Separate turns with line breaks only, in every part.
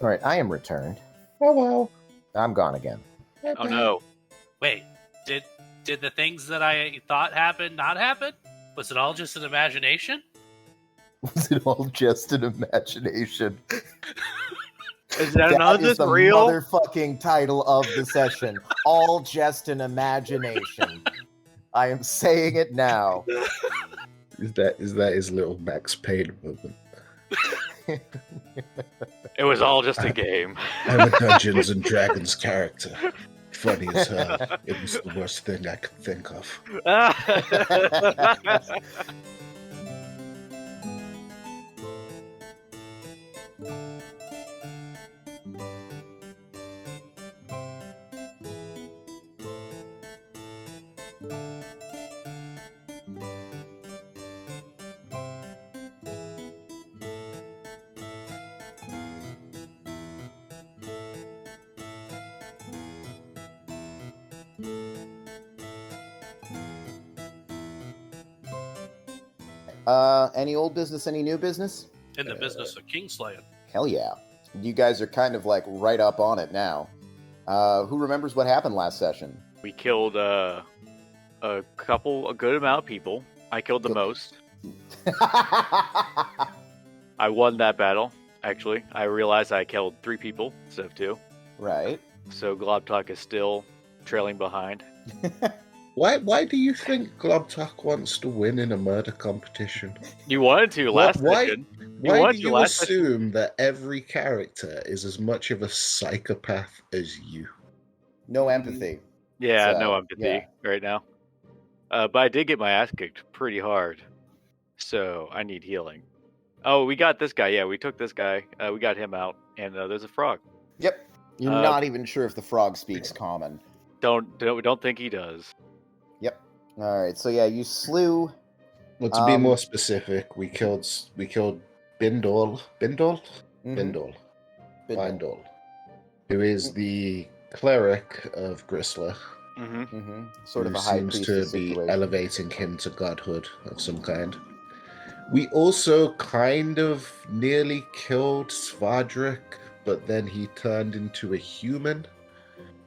All right, I am returned.
Oh well.
I'm gone again.
Oh no.
Wait, did the things that I thought happened not happen? Was it all just an imagination?
Was it all just an imagination?
Is that none of
is
this
the
real?
motherfucking title of the session. All just an imagination. I am saying it now.
Is that his little Max Payne moment?
It was all just a game.
I'm a Dungeons and Dragons character. Funny as hell. It was the worst thing I could think of.
Any old business, any new business?
In the business of Kingslaying.
Hell yeah. You guys are kind of like right up on it now. Who remembers what happened last session?
We killed a good amount of people. I killed the most. I won that battle, actually. I realized I killed 3 people instead of 2.
Right.
So Globtalk is still trailing behind.
Why do you think Globtalk wants to win in a murder competition?
You wanted to last session.
Why do you assume that every character is as much of a psychopath as you?
No empathy.
Yeah,
So,
no empathy
yeah.
right now. But I did get my ass kicked pretty hard. So I need healing. Oh, we got this guy. Yeah, we took this guy. We got him out. And there's a frog.
Yep. You're not even sure if the frog speaks common.
Don't think he does.
Yep. All right. So yeah, you slew.
Well, to be more specific, we killed Bindol,
Bindle.
who is the cleric of Gristler.
Mm-hmm.
Sort of
who
a high
seems
priestess
to be
situation.
elevating him to godhood of some kind. We also kind of nearly killed Svadrik, but then he turned into a human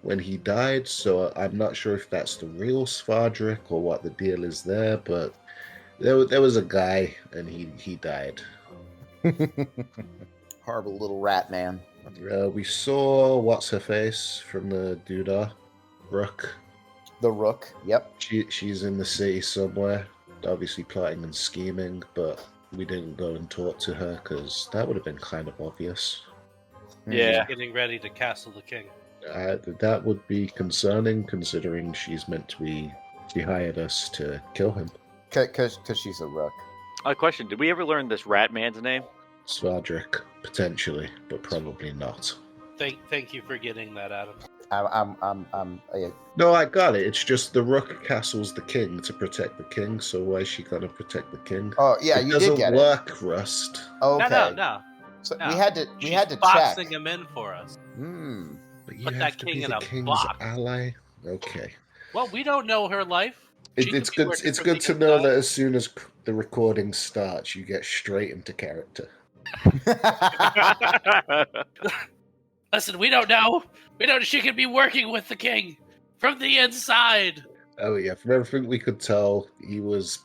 when he died, so I'm not sure if that's the real Svadrik or what the deal is there, but there was a guy, and he died.
Horrible little rat man.
We saw what's-her-face from the Doodah, Rook.
The Rook, yep.
She's in the city somewhere, obviously plotting and scheming, but we didn't go and talk to her, because that would have been kind of obvious.
Yeah.
Getting ready to castle the king.
That would be concerning, considering she's meant to be... She hired us to kill him.
Because she's a Rook.
A question: did we ever learn this rat man's name?
Svadrik, potentially, but probably not.
Thank you for getting that, Adam.
No, I got it. It's just the Rook castles the king to protect the king, so why is she gonna protect the king?
Oh yeah, you did get
it. Doesn't work, Rust.
Okay.
No.
So
No.
we had to check.
Boxing him in for us.
But you
Put
have
that
to
king
be
in
the
a
king's
box.
ally. Okay.
Well, we don't know her life. She
It's
could be
good.
working
It's
for
good
the
to know
inside.
that as soon as the recording starts, you get straight into character.
Listen, we don't know. We know she could be working with the king from the inside.
Oh yeah, from everything we could tell, he was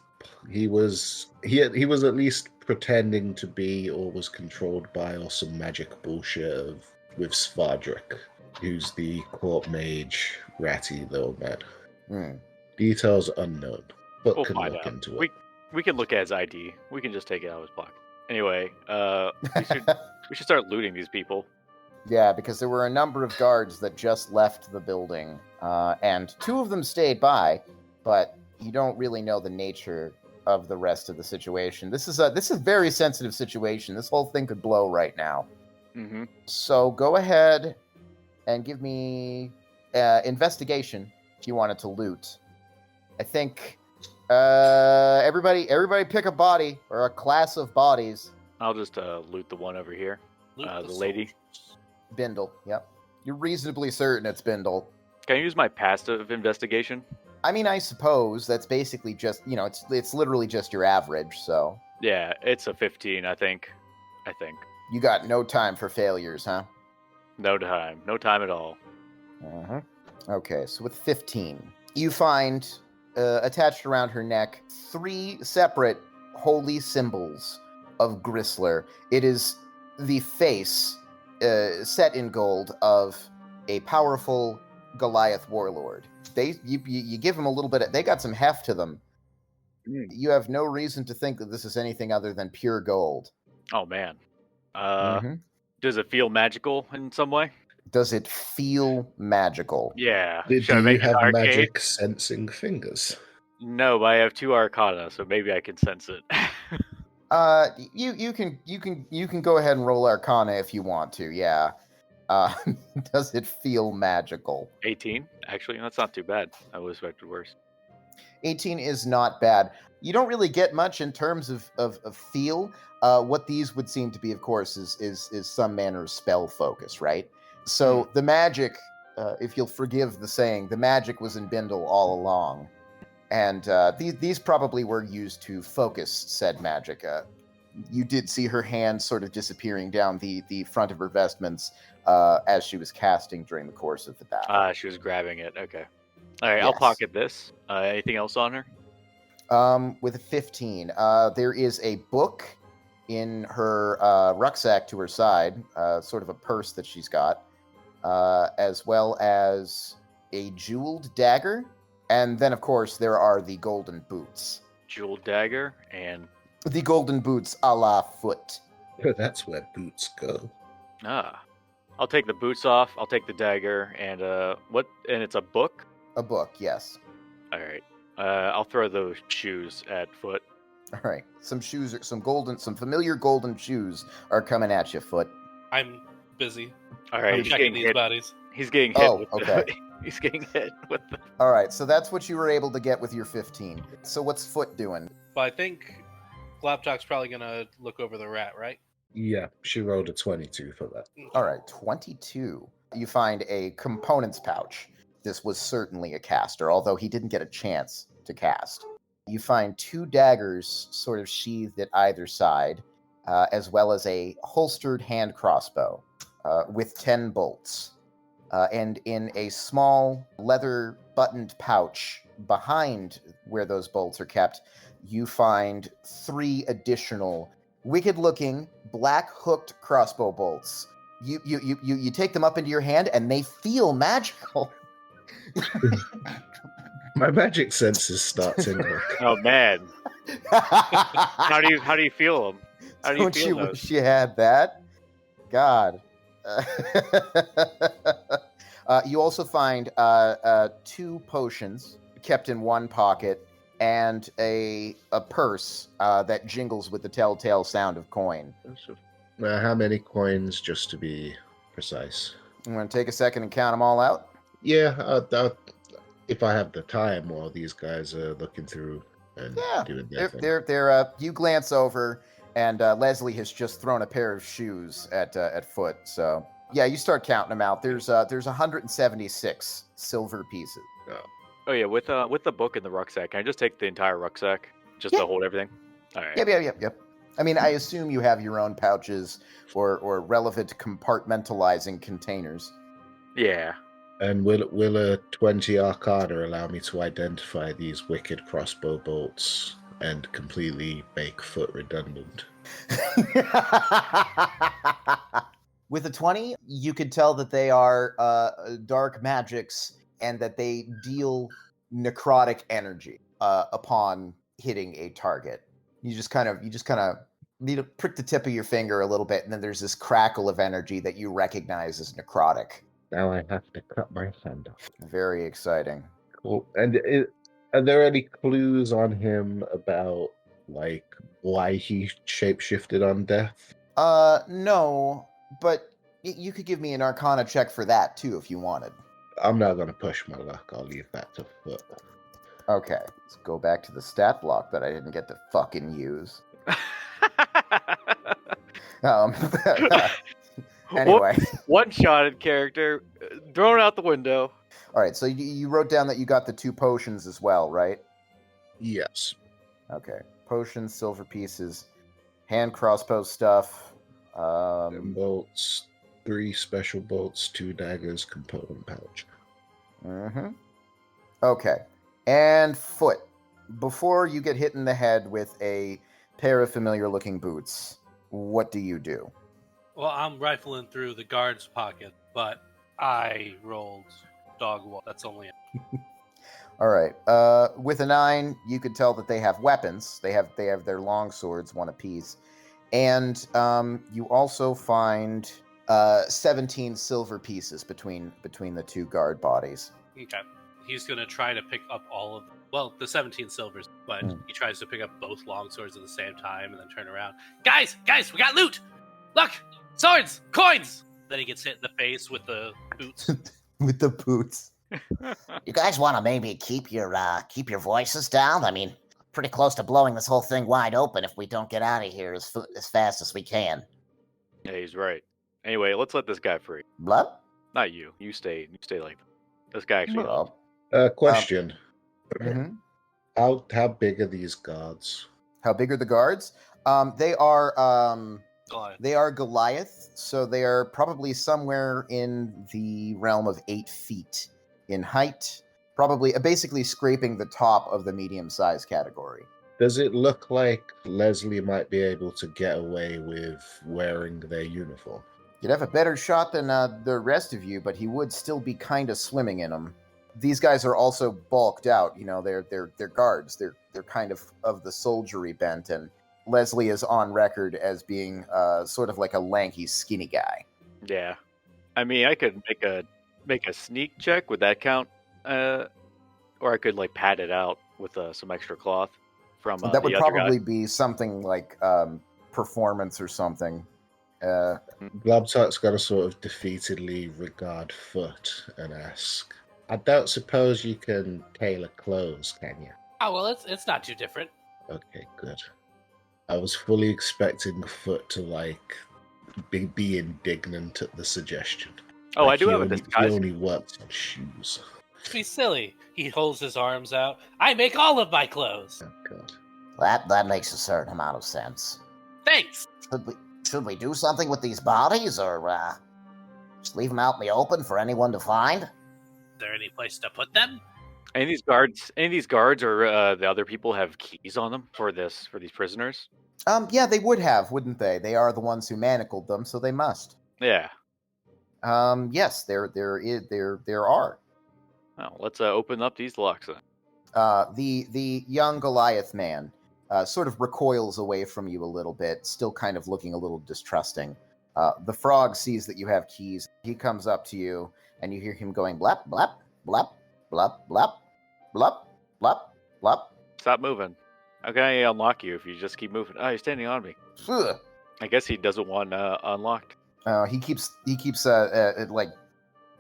at least pretending to be or was controlled by or some magic bullshit with Svadrik, who's the court mage, ratty little man. Details unknown, but
We'll
can
find
look
out.
into it.
We can look at his ID. We can just take it out of his pocket. Anyway, we should start looting these people.
Yeah, because there were a number of guards that just left the building, and 2 of them stayed by, but you don't really know the nature of the rest of the situation. This is a very sensitive situation. This whole thing could blow right now.
Mm-hmm.
So go ahead and give me investigation if you wanted to loot. I think everybody pick a body or a class of bodies.
I'll just loot the one over here.
Loot
The lady.
soldiers.
Bindle, yep. You're reasonably certain it's Bindle.
Can I use my passive investigation?
I mean, I suppose that's basically just, it's literally just your average, so.
Yeah, it's a 15, I think.
You got no time for failures, huh?
No time. No time at all.
Uh-huh. Okay, so with 15, you find attached around her neck 3 separate holy symbols of Gristler. It is the face set in gold of a powerful Goliath warlord. You give them a little bit. They got some heft to them. You have no reason to think that this is anything other than pure gold.
Oh man.
Mm-hmm.
Does it feel magical in some way?
Does it feel magical?
Yeah.
Do
Should I
you
make an
have
arcade?
magic sensing fingers?
No, but I have 2 Arcana, so maybe I can sense it.
You can go ahead and roll Arcana if you want to. Yeah. Does it feel magical?
18. Actually, that's not too bad. I was expected worse.
18 is not bad. You don't really get much in terms of feel. What these would seem to be, of course, is some manner of spell focus, right? So the magic, if you'll forgive the saying, the magic was in Bindle all along. And these probably were used to focus said magic. You did see her hand sort of disappearing down the front of her vestments as she was casting during the course of the battle.
She was grabbing it. Okay. All right,
Yes.
I'll pocket this. Anything else on her?
With a 15, there is a book in her rucksack to her side, sort of a purse that she's got, as well as a jeweled dagger. And then, of course, there are the golden boots.
Jeweled dagger and...
The golden boots a la foot.
That's where boots go.
I'll take the boots off. I'll take the dagger and what? And it's a book.
A book, yes.
All right. I'll throw those shoes at Foot.
All right. Some shoes, some familiar golden shoes are coming at you, Foot.
I'm busy.
All right.
I'm
He's
checking
getting
these
hit.
bodies.
He's getting hit.
Oh,
with
okay.
He's getting hit with the...
All right. So that's what you were able to get with your 15. So what's Foot doing?
But I think Glaptalk's probably gonna look over the rat, right?
Yeah, she rolled a 22 for that.
All right. 22. You find a components pouch. This was certainly a caster, although he didn't get a chance to cast. You find 2 daggers sort of sheathed at either side, as well as a holstered hand crossbow with 10 bolts. And in a small leather buttoned pouch behind where those bolts are kept, you find 3 additional wicked-looking black hooked crossbow bolts. You take them up into your hand, and they feel magical.
My magic senses start tingling.
Oh man. How do you feel them? How do you
Don't
feel
you
those?
wish you had that? God. You also find 2 potions kept in one pocket and a purse that jingles with the telltale sound of coin.
How many coins, just to be precise?
I'm going to take a second and count them all out.
Yeah, if I have the time while these guys are looking through and doing their thing.
They're you glance over, and Leslie has just thrown a pair of shoes at Foot. So yeah, you start counting them out. There's 176 silver pieces.
Oh yeah, with the book in the rucksack. Can I just take the entire rucksack just to hold everything? All right.
Yep. I mean, I assume you have your own pouches or relevant compartmentalizing containers.
Yeah.
And will a 20 Arcana allow me to identify these wicked crossbow bolts and completely make Foot redundant?
With a 20, you could tell that they are dark magics and that they deal necrotic energy upon hitting a target. You just kind of need to prick the tip of your finger a little bit, and then there's this crackle of energy that you recognize as necrotic.
Now I have to cut my hand off.
Very exciting.
Cool. And are there any clues on him about, like, why he shapeshifted on death?
No, but you could give me an Arcana check for that, too, if you wanted.
I'm not going to push my luck. I'll leave that to Foot.
Okay, let's go back to the stat block that I didn't get to fucking use. Anyway.
One-shotted character, thrown out the window.
All right, so you wrote down that you got the 2 potions as well, right?
Yes.
Okay. Potions, silver pieces, hand crossbow stuff.
Bolts. 3 special bolts, 2 daggers, component pouch.
Mm-hmm. Okay. And Foot, before you get hit in the head with a pair of familiar-looking boots, what do you do?
Well, I'm rifling through the guard's pocket, but I rolled dog wall. That's only
All right. With a 9, you could tell that they have weapons. They have their long swords, one apiece, and you also find 17 silver pieces between the 2 guard bodies.
okay. He's gonna try to pick up all of the 17 silvers, but he tries to pick up both long swords at the same time and then turn around. Guys, we got loot! Look! Swords! Coins! Then he gets hit in the face with the boots.
With the boots.
You guys want to maybe keep your voices down? I mean, pretty close to blowing this whole thing wide open if we don't get out of here as fast as we can.
Yeah, he's right. Anyway, let's let this guy free.
Blub?
Not you. You stay like that. This guy actually helped.
Question.
Mhm.
How big are these guards?
How big are the guards? They are
Goliath.
They are Goliath, so they are probably somewhere in the realm of 8 feet in height, probably basically scraping the top of the medium-sized category.
Does it look like Leslie might be able to get away with wearing their uniform?
You'd have a better shot than the rest of you, but he would still be kind of swimming in them. These guys are also bulked out. You know, they're guards. They're kind of the soldiery bent, and Leslie is on record as being sort of like a lanky, skinny guy.
Yeah. I mean, I could make a sneak check. Would that count? Or I could like pad it out with some extra cloth from
That would
the other
probably
guy.
be something like performance or something.
Blabtot's got to sort of defeatedly regard Foot and ask, I don't suppose you can tailor clothes, can you?
Oh, well, it's not too different.
Okay, good. I was fully expecting Foot to, like, be indignant at the suggestion.
Oh,
Like,
I do
he
have a
only-
disguise.
He only works on shoes.
Be silly. He holds his arms out. I make all of my clothes.
Oh, God.
That makes a certain amount of sense.
Thanks.
Should we do something with these bodies, or just leave them out in the open for anyone to find?
Is there any place to put them?
Any of these guards or the other people have keys on them for these prisoners?
Yeah, they would have, wouldn't they? They are the ones who manacled them, so they must.
Yeah.
Yes, there are.
Well, let's open up these locks then.
The young Goliath man sort of recoils away from you a little bit, still kind of looking a little distrusting. The frog sees that you have keys. He comes up to you, and you hear him going blap blap blap blap blap blap blap blap.
Stop moving. How can I unlock you if you just keep moving? Oh, you're standing on me.
Ugh.
I guess he doesn't want unlocked.
He keeps like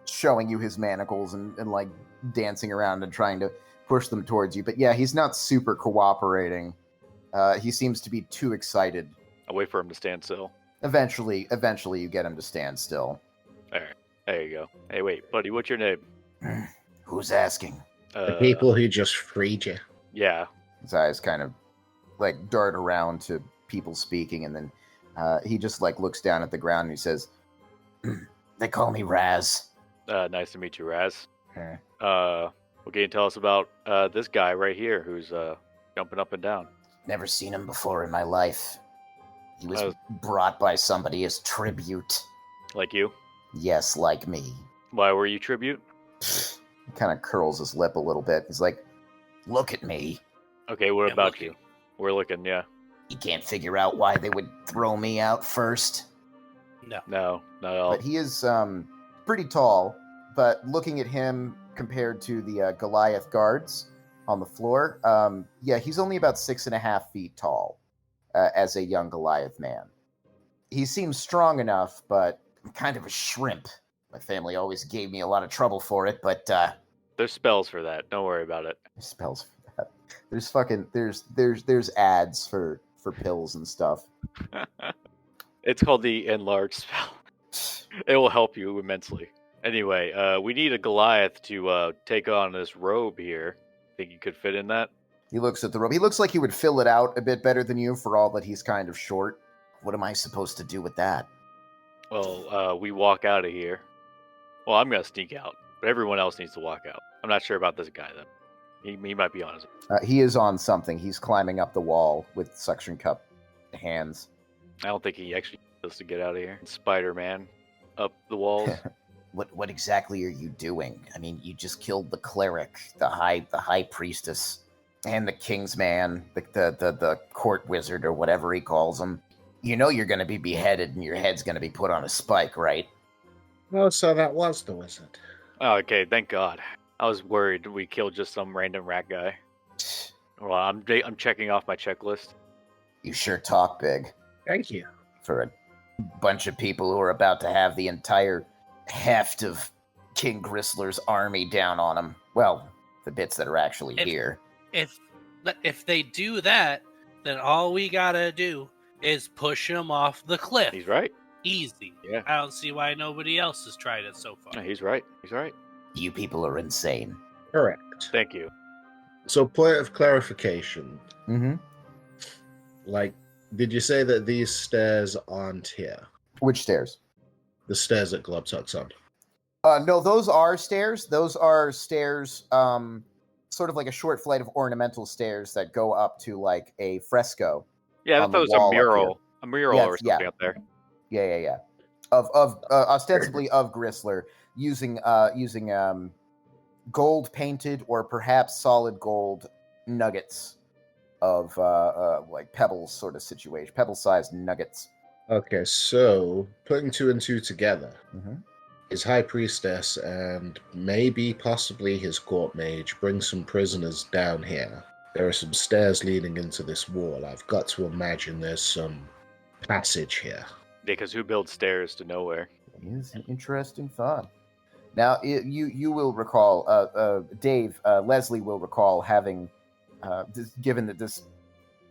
showing you his manacles and like dancing around and trying to push them towards you. But yeah, he's not super cooperating. He seems to be too excited.
I'll wait for him to stand still.
Eventually you get him to stand still.
There you go. Hey, wait, buddy, what's your name?
Who's asking?
The people who just freed you.
Yeah.
His eyes kind of like dart around to people speaking, and then he just like looks down at the ground and he says,
They call me Raz.
Nice to meet you, Raz.
"Hmm.
What can you tell us about this guy right here who's jumping up and down?
Never seen him before in my life. He was
Oh.
brought by somebody as tribute.
Like you?
Yes, like me.
Why were you tribute?
He kind of curls his lip a little bit. He's like,
Look at me.
Okay, what
Yeah,
about
looking.
you? We're looking, yeah.
You can't figure out why they would throw me out first.
No.
No, not at all.
but he is pretty tall. But looking at him compared to the Goliath guards on the floor, yeah, he's only about 6.5 feet tall as a young Goliath man. He seems strong enough, but
I'm kind of a shrimp. My family always gave me a lot of trouble for it, but
There's spells for that. Don't worry about it.
there's spells for that. There's fucking there's ads for pills and stuff.
It's called the enlarge spell. It will help you immensely. Anyway, we need a Goliath to take on this robe here. Think you could fit in that?
He looks at the robe. He looks like he would fill it out a bit better than you, for all that he's kind of short.
what am I supposed to do with that?
Well, we walk out of here. Well, I'm gonna sneak out, but everyone else needs to walk out. I'm not sure about this guy though. He might be on his.
He is on something. He's climbing up the wall with suction cup hands.
I don't think he actually knows to get out of here. Spider-Man up the walls.
What exactly are you doing? I mean, you just killed the cleric, the high priestess,
And the king's man, the court wizard or whatever he calls him. You know you're going to be beheaded and your head's going to be put on a spike, right?
Oh, so that was the wizard.
Oh, okay, thank God. I was worried we killed just some random rat guy. Well, I'm checking off my checklist.
You sure talk big
Thank you.
for a bunch of people who are about to have the entire heft of King Gristler's army down on them. Well, the bits that are actually here.
If they do that, then all we gotta do is push him off the cliff.
He's right.
Easy.
Yeah.
I don't see why nobody else has tried it so far.
Yeah, he's right. He's right.
You people are insane.
Correct.
Thank you.
So, point of clarification.
Mm-hmm.
Like, did you say that these stairs aren't here?
Which stairs?
The stairs that Globtuck's on.
No, those are stairs. Those are stairs, sort of like a short flight of ornamental stairs that go up to like a fresco.
Yeah, I
On
thought it
the
was
wall
a
up
mural. A mural
Yeah,
or something up there.
Yeah. Of ostensibly of Gristler using gold painted or perhaps solid gold nuggets of like pebbles sort of situation, pebble sized nuggets.
Okay, so putting two and two together,
Mm-hmm.
his high priestess and maybe possibly his court mage bring some prisoners down here. There are some stairs leading into this wall. I've got to imagine there's some passage here.
Because who builds stairs to nowhere?
It is an interesting thought. Now, you will recall, Dave, Leslie will recall having, given that this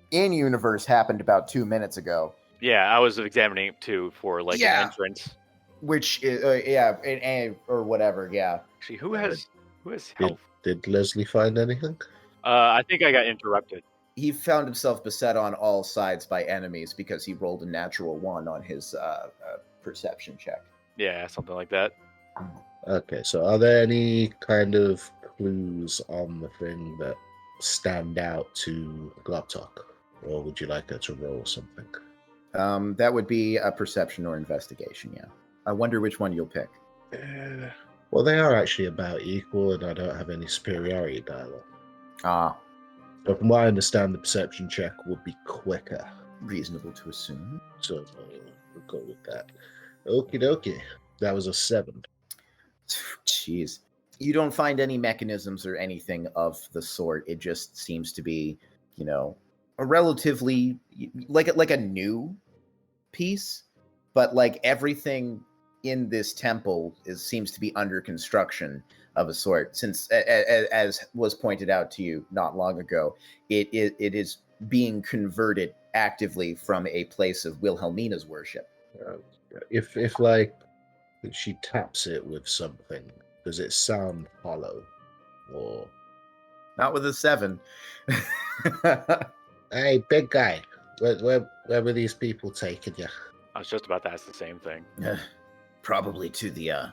in-universe happened about 2 minutes ago.
Yeah, I was examining it too for like
Yeah.
an entrance.
Which, or whatever, yeah.
Actually, who has health?
Did Leslie find anything?
I think I got interrupted.
He found himself beset on all sides by enemies because he rolled a natural 1 on his perception check.
Yeah, something like that.
Okay, so are there any kind of clues on the thing that stand out to Globtuck? Or would you like her to roll something?
That would be a perception or investigation, yeah. I wonder which one you'll pick.
Well, they are actually about equal, and I don't have any superiority dialogue.
Ah,
So from what I understand, the perception check would be quicker.
reasonable to assume.
So we'll go with that. Okie dokie. That was a 7.
Jeez. You don't find any mechanisms or anything of the sort. It just seems to be, a relatively like a new piece, but like everything in this temple seems to be under construction of a sort. Since, as was pointed out to you not long ago, it is being converted actively from a place of Wilhelmina's worship.
If like she taps it with something, does it sound hollow? Or
Not with a 7.
hey, big guy, where were these people taking you?
I was just about to ask the same thing.
Probably to the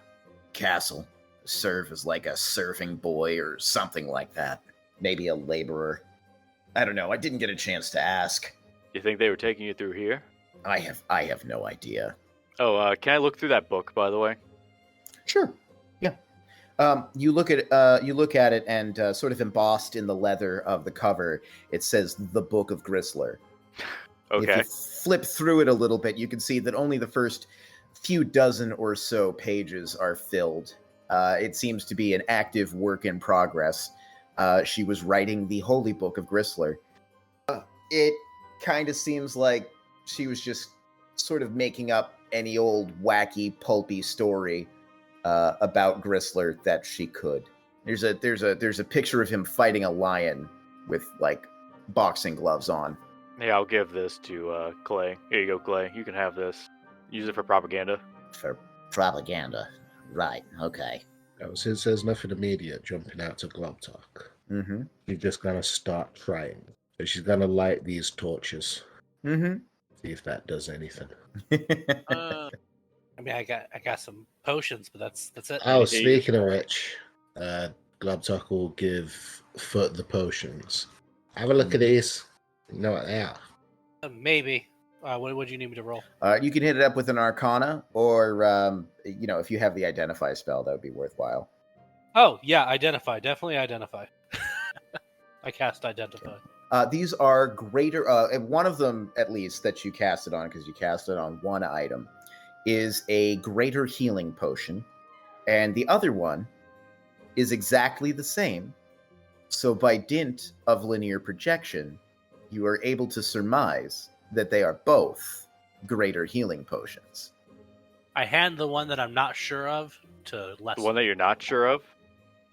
castle. Serve as like a serving boy or something like that. Maybe a laborer. I don't know. I didn't get a chance to ask.
You think they were taking you through here?
I have no idea.
Oh, can I look through that book, by the way?
Sure. Yeah. You look at it, and sort of embossed in the leather of the cover, it says "The Book of Gristler."
Okay.
If you flip through it a little bit, you can see that only the first few dozen or so pages are filled. It seems to be an active work in progress. She was writing the Holy Book of Gristler. It kind of seems like she was just sort of making up any old wacky, pulpy story about Gristler that she could. There's a picture of him fighting a lion with like boxing gloves on.
Yeah, I'll give this to Clay. Here you go, Clay. You can have this. Use it for propaganda.
For propaganda. Right, okay.
Since there's nothing immediate jumping out to Globtuck,
Mm-hmm.
she's just gonna start trying. So she's gonna light these torches.
Mm-hmm.
See if that does anything.
I mean, I got some potions, but that's it.
Oh,
Hey.
speaking of which, Globtalk will give Foot the potions. Have a look at these. You know what they are.
Maybe. What do you need me to roll?
You can hit it up with an Arcana, or if you have the Identify spell, that would be worthwhile.
Oh yeah, identify. Definitely identify. I cast identify.
These are greater. One of them, at least, that you cast it on, because you cast it on one item, is a greater healing potion, and the other one is exactly the same. So, by dint of linear projection, you are able to surmise that they are both greater healing potions.
I hand the one that I'm not sure of to Les.
The one that you're not sure of.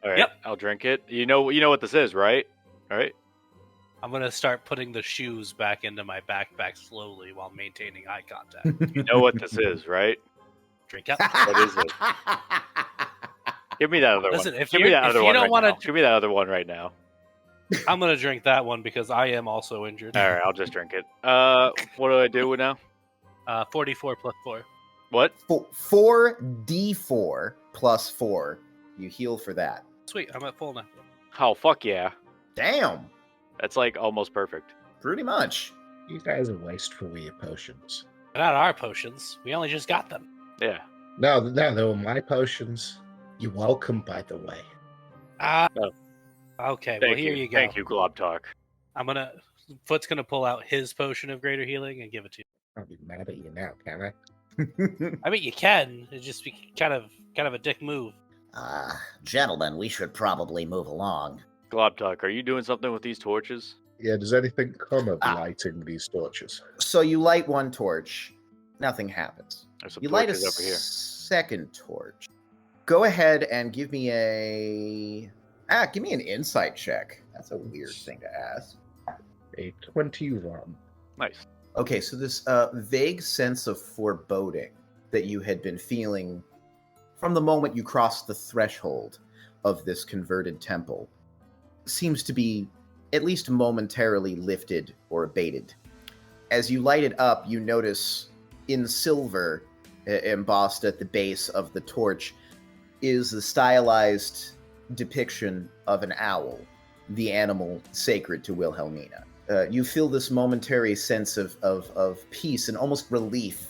All right,
Yep.
I'll drink it. You know what this is, right? All right.
I'm gonna start putting the shoes back into my backpack slowly while maintaining eye contact.
You know what this is, right?
Drink up.
What is it? Give me that other
Listen,
one.
if
Give me
you're-
that
if
other
you
one
don't
right
wanna-
now. Give me that other one right now.
I'm gonna drink that one because I am also injured.
All right, I'll just drink it. What do I do now?
44 plus 4.
What?
4d4 plus 4. You heal for that.
Sweet, I'm at full now.
Oh, fuck yeah.
Damn.
That's like almost perfect.
Pretty much.
You guys are wasteful with your potions.
They're not our potions. We only just got them.
Yeah.
No, they were my potions. You're welcome, by the way.
Okay,
Thank
well here you go.
Thank you, Glob Talk.
Foot's gonna pull out his potion of greater healing and give it to you.
I'll be mad at you now, can I?
I mean, you can. It'd just be kind of a dick move.
Gentlemen, we should probably move along.
Glob Talk, are you doing something with these torches?
Yeah, does anything come of lighting these torches?
So you light one torch. Nothing happens.
There's some
You light a
torches over here.
second torch. Go ahead and give me give me an insight check. That's a weird thing to ask.
A 21.
Nice.
Okay, so this vague sense of foreboding that you had been feeling from the moment you crossed the threshold of this converted temple seems to be at least momentarily lifted or abated. As you light it up, you notice in silver, embossed at the base of the torch, is the stylized depiction of an owl, the animal sacred to Wilhelmina. You feel this momentary sense of peace and almost relief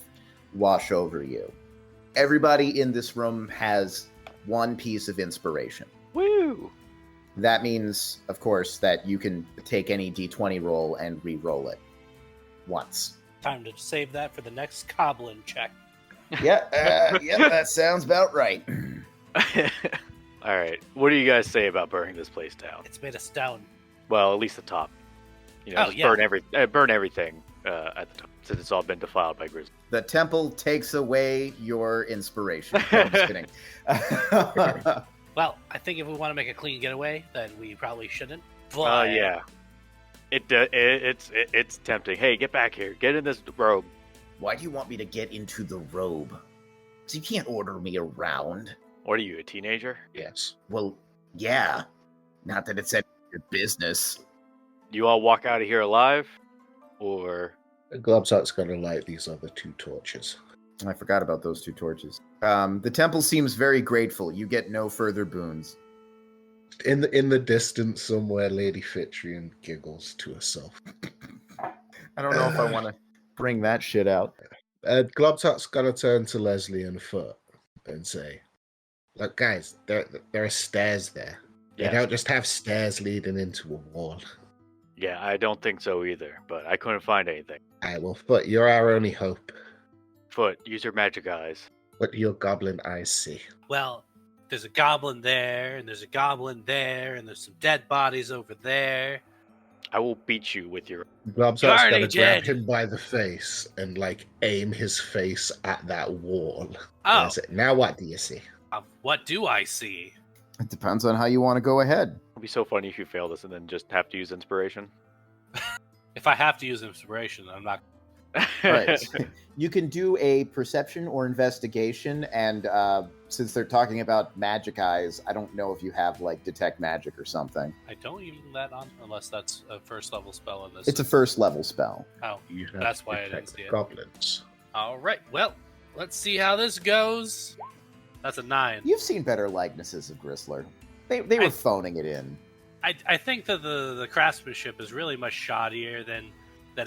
wash over you. Everybody in this room has one piece of inspiration.
Woo!
That means, of course, that you can take any d20 roll and re-roll it once.
Time to save that for the next goblin check.
Yeah, that sounds about right.
All right. What do you guys say about burning this place down?
It's made of stone.
Well, at least the top. Just
yeah.
burn everything at the top, since it's all been defiled by grizzly.
The temple takes away your inspiration. No, I'm just kidding.
Well, I think if we want to make a clean getaway, then we probably shouldn't. But
Yeah. It's tempting. Hey, get back here. Get in this robe.
Why do you want me to get into the robe? So you can't order me around.
What are you, a teenager?
Yes.
Well, yeah. Not that it's any of your business.
You all walk out of here alive? Or...
Globsat's going to light these other two torches.
I forgot about those two torches. The temple seems very grateful. You get no further boons.
In the distance somewhere, Lady Fitrian giggles to herself.
I don't know if I want to bring that shit out.
Globsat's got to turn to Leslie and Foot and say, look, guys, there are stairs there. They
Yes.
don't just have stairs leading into a wall.
Yeah, I don't think so either, but I couldn't find anything.
Alright, well, Foot, you're our only hope.
Foot, use your magic eyes.
What do your goblin eyes see?
well, there's a goblin there, and there's a goblin there, and there's some dead bodies over there.
I will beat you with your...
Globsat's
already
going to grab
dead.
him by the face and, aim his face at that wall.
Oh,
That's it. Now what do you see?
What do I see?
It depends on how you want to go ahead.
It'd be so funny if you fail this and then just have to use inspiration.
If I have to use inspiration, I'm not.
Right. You can do a perception or investigation, and since they're talking about magic eyes, I don't know if you have detect magic or something.
I don't even that on unless that's a first level spell in this.
It's a first level spell.
Oh,
You have
That's why I didn't
detect
see it.
goblins.
all right. Well, Let's see how this goes. That's a 9.
You've seen better likenesses of Gristler. They were phoning it in.
I think that the craftsmanship is really much shoddier than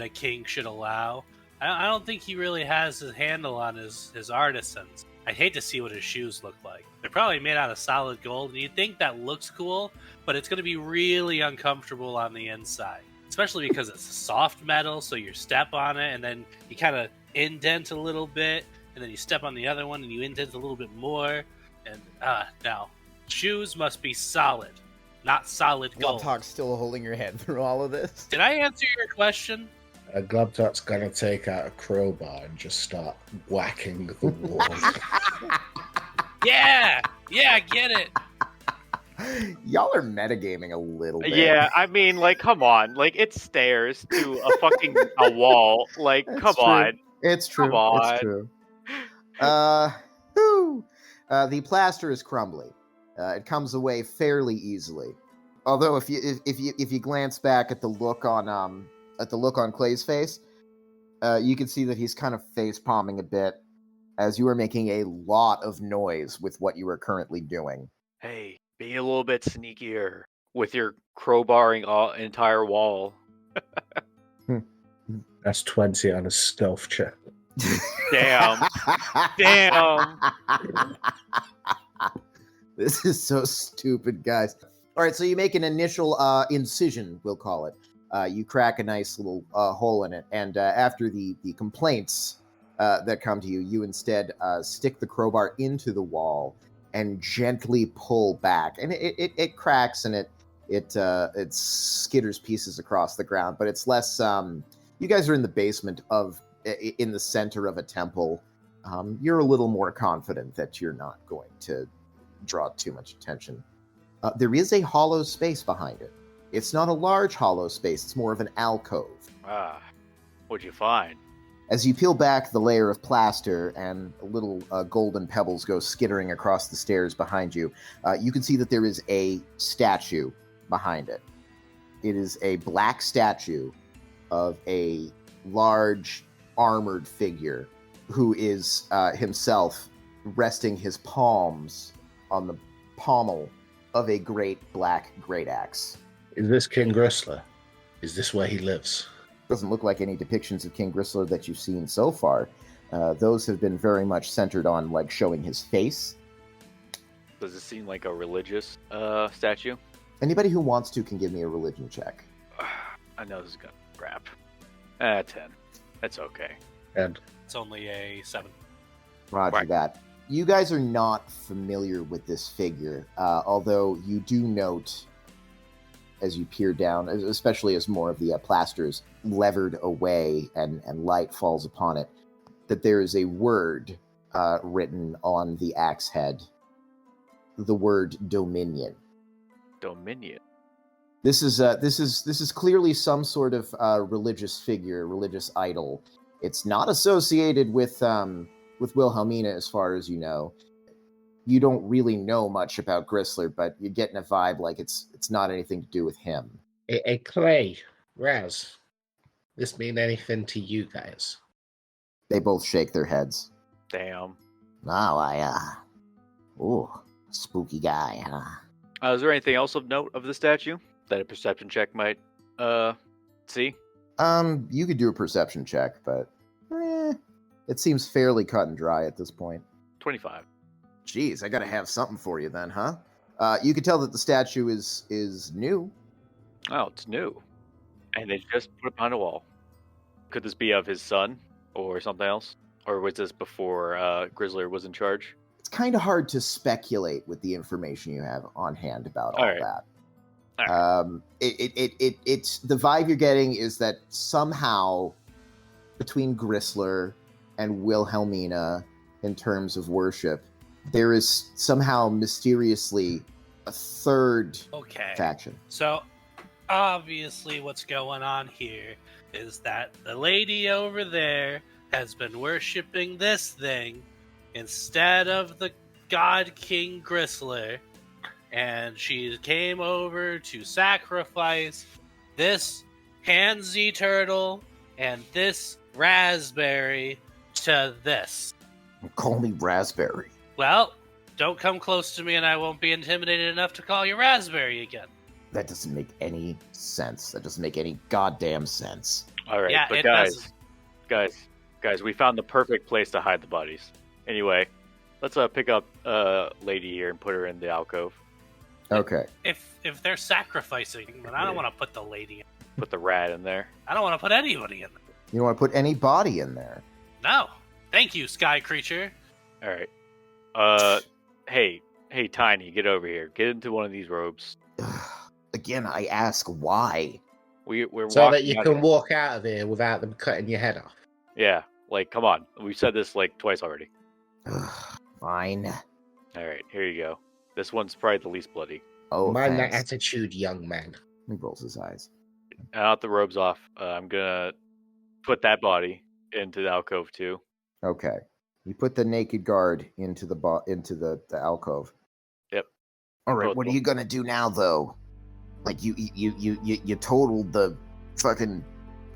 a king should allow. I don't think he really has his handle on his artisans. I'd hate to see what his shoes look like. They're probably made out of solid gold, and you'd think that looks cool, but it's going to be really uncomfortable on the inside. Especially because it's soft metal, so you step on it, and then you kind of indent a little bit, and then you step on the other one, and you indent a little bit more. And, now, shoes must be solid, not solid gold.
Glubtalk's still holding your head through all of this.
Did I answer your question?
Glubtot's gonna take out a crowbar and just start whacking the wall.
Yeah, get it.
Y'all are metagaming a little bit.
Yeah, I mean, like, come on. Like, it's stairs to a wall. Like,
It's
come
true.
on.
It's true.
Come on.
It's true. The plaster is crumbly. It comes away fairly easily. Although, if you glance back at the look on Clay's face, you can see that he's kind of face palming a bit, as you are making a lot of noise with what you are currently doing.
Hey, be a little bit sneakier with your crowbarring entire wall.
That's 20 on a stealth check.
Damn. Damn.
This is so stupid, guys. All right, so you make an initial incision, we'll call it. You crack a nice little hole in it, and after the complaints that come to you, you instead stick the crowbar into the wall and gently pull back, and it cracks and it skitters pieces across the ground, but it's less. You guys are in the basement in the center of a temple. You're a little more confident that you're not going to draw too much attention. There is a hollow space behind it. It's not a large hollow space. It's more of an alcove.
What'd you find?
As you peel back the layer of plaster and little golden pebbles go skittering across the stairs behind you, you can see that there is a statue behind it. It is a black statue of a large armored figure who is himself resting his palms on the pommel of a great black great axe.
Is this King Gristler? Is this where he lives?
Doesn't look like any depictions of King Gristler that you've seen so far. Those have been very much centered on like showing his face.
Does it seem like a religious statue?
Anybody who wants to can give me a religion check.
I know this is gonna crap. 10. That's okay.
And
It's only a 7.
Roger
Right.
that. You guys are not familiar with this figure, although you do note as you peer down, especially as more of the plaster's levered away and light falls upon it, that there is a word written on the axe head. The word Dominion.
Dominion.
This is clearly some sort of religious figure, religious idol. It's not associated with Wilhelmina, as far as you know. You don't really know much about Gristler, but you're getting a vibe like it's not anything to do with him.
Hey, Clay, Raz, this mean anything to you guys?
They both shake their heads.
Damn.
No, ooh, spooky guy, huh?
Is there anything else of note of the statue that a perception check might see?
You could do a perception check, but it seems fairly cut and dry at this point.
25.
Jeez, I gotta have something for you then, huh? You could tell that the statue is new.
Oh, it's new. And they just put it behind a wall. Could this be of his son or something else? Or was this before Gristler was in charge?
It's kind of hard to speculate with the information you have on hand about all
All right.
that.
All right.
It's the vibe you're getting is that somehow between Gristler and Wilhelmina, in terms of worship, there is somehow mysteriously a third
Okay.
faction.
So, obviously, what's going on here is that the lady over there has been worshipping this thing instead of the god King Gristler, and she came over to sacrifice this pansy turtle and this raspberry to this.
Call me Raspberry.
Well, don't come close to me and I won't be intimidated enough to call you Raspberry again.
That doesn't make any sense. That doesn't make any goddamn sense.
All right,
Yeah,
but
it
guys, we found the perfect place to hide the bodies. Anyway, let's pick up lady here and put her in the alcove.
Okay.
If they're sacrificing, then I don't want to put the lady in.
Put the rat in there.
I don't want to put anybody in there.
You don't want to put any body in there.
No. Thank you, sky creature.
All right. Hey, Tiny, get over here. Get into one of these robes.
Again, I ask why.
We're
So
walking
that you
out
can
here.
walk out of here without them cutting your head off.
Yeah, like come on. We've said this like twice already.
Fine.
All right, here you go. This one's probably the least bloody.
Oh,
Mind that
thanks.
attitude, young man.
He rolls his eyes.
Out the robes off. I'm gonna put that body into the alcove too.
Okay. You put the naked guard into the alcove.
Yep.
All right.
Both
What
of
are you gonna do now, though? Like you totaled the fucking.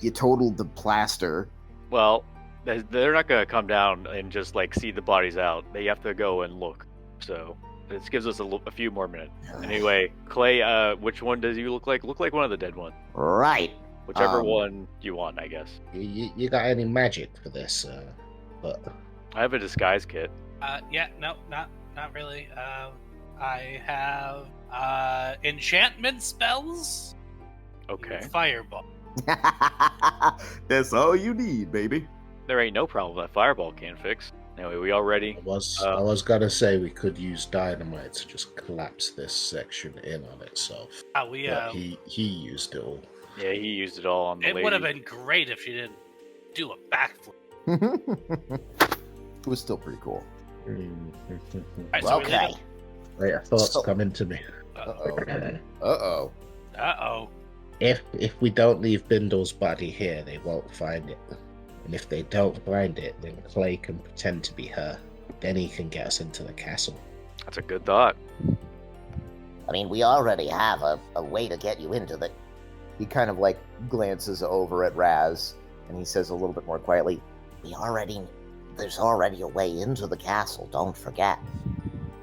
You totaled the plaster.
Well, they're not gonna come down and just like see the bodies out. They have to go and look. So this gives us a few more minutes. Anyway, Clay, which one does you look like? Look like one of the dead ones.
Right.
Whichever one you want, I guess.
You got any magic for this? But
I have a disguise kit.
Yeah, no, not really. I have enchantment spells.
Okay.
Fireball.
That's all you need, baby.
There ain't no problem that fireball can't fix. Anyway, we all ready?
I was gonna say we could use dynamite to just collapse this section in on itself. But he used it all.
Yeah, he used it all on the
It
lady.
would have been great if she didn't do a backflip.
It was still pretty cool.
Alright, so we leave
Okay.
it-
Wait, thoughts
So-
coming to me.
Uh-oh.
Uh-oh.
If we don't leave Bindle's body here, they won't find it. And if they don't find it, then Clay can pretend to be her. Then he can get us into the castle.
That's a good thought.
I mean, we already have a way to get you into the.
He kind of like glances over at Raz, and he says a little bit more quietly,
There's already a way into the castle, don't forget.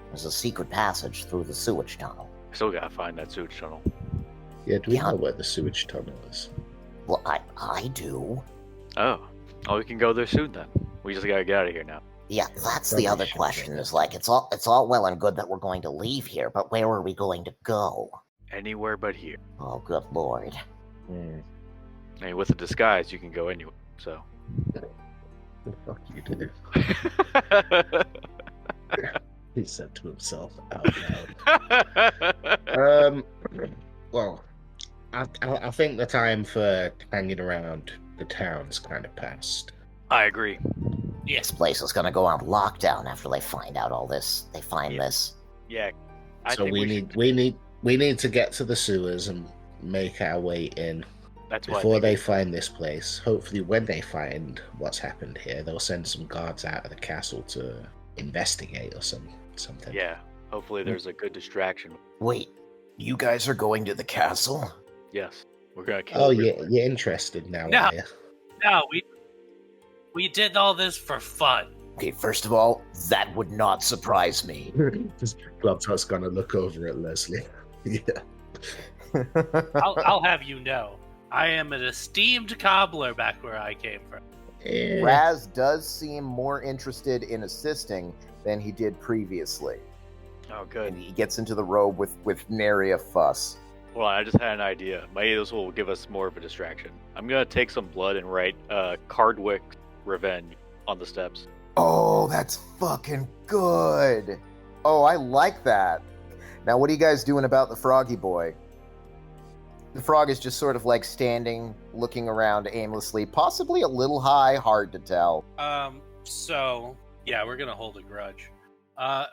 There's a secret passage through the sewage tunnel.
Still gotta find that sewage tunnel.
Yeah, do we
Yeah.
know where the sewage tunnel is?
Well, I do.
Oh, we can go there soon then. We just gotta get out of here now.
Yeah, that's
Probably
the other
should
question.
go.
Is like it's all well and good that we're going to leave here, but where are we going to go?
Anywhere but here.
Oh, good lord.
Hmm.
I mean, with a disguise, you can go anywhere. So.
The fuck you do? He said to himself out loud. Well, I think the time for hanging around the town's kind of passed.
I agree.
This place is going to go on lockdown after they find out all this. They find
Yeah.
this.
Yeah. I
So
think
we need to get to the sewers and make our way in
That's why.
before they find this place. Hopefully, when they find what's happened here, they'll send some guards out of the castle to investigate or something.
Yeah. Hopefully, there's a good distraction.
Wait, you guys are going to the castle?
Yes. We're gonna kill.
Oh,
everybody.
you're interested now,
No.
are you?
No, we did all this for fun.
Okay, first of all, that would not surprise me.
Clubhouse gonna look over at Leslie. Yeah.
I'll have you know, I am an esteemed cobbler back where I came from.
Yeah.
Raz does seem more interested in assisting than he did previously.
Oh,
And
good.
he gets into the robe with nary a fuss.
Well, I just had an idea. Maybe this will give us more of a distraction. I'm gonna take some blood and write Cardwick Revenge on the steps.
Oh, that's fucking good. Oh, I like that. Now, what are you guys doing about the froggy boy? The frog is just sort of like standing, looking around aimlessly, possibly a little high, hard to tell.
So yeah, we're gonna hold a grudge.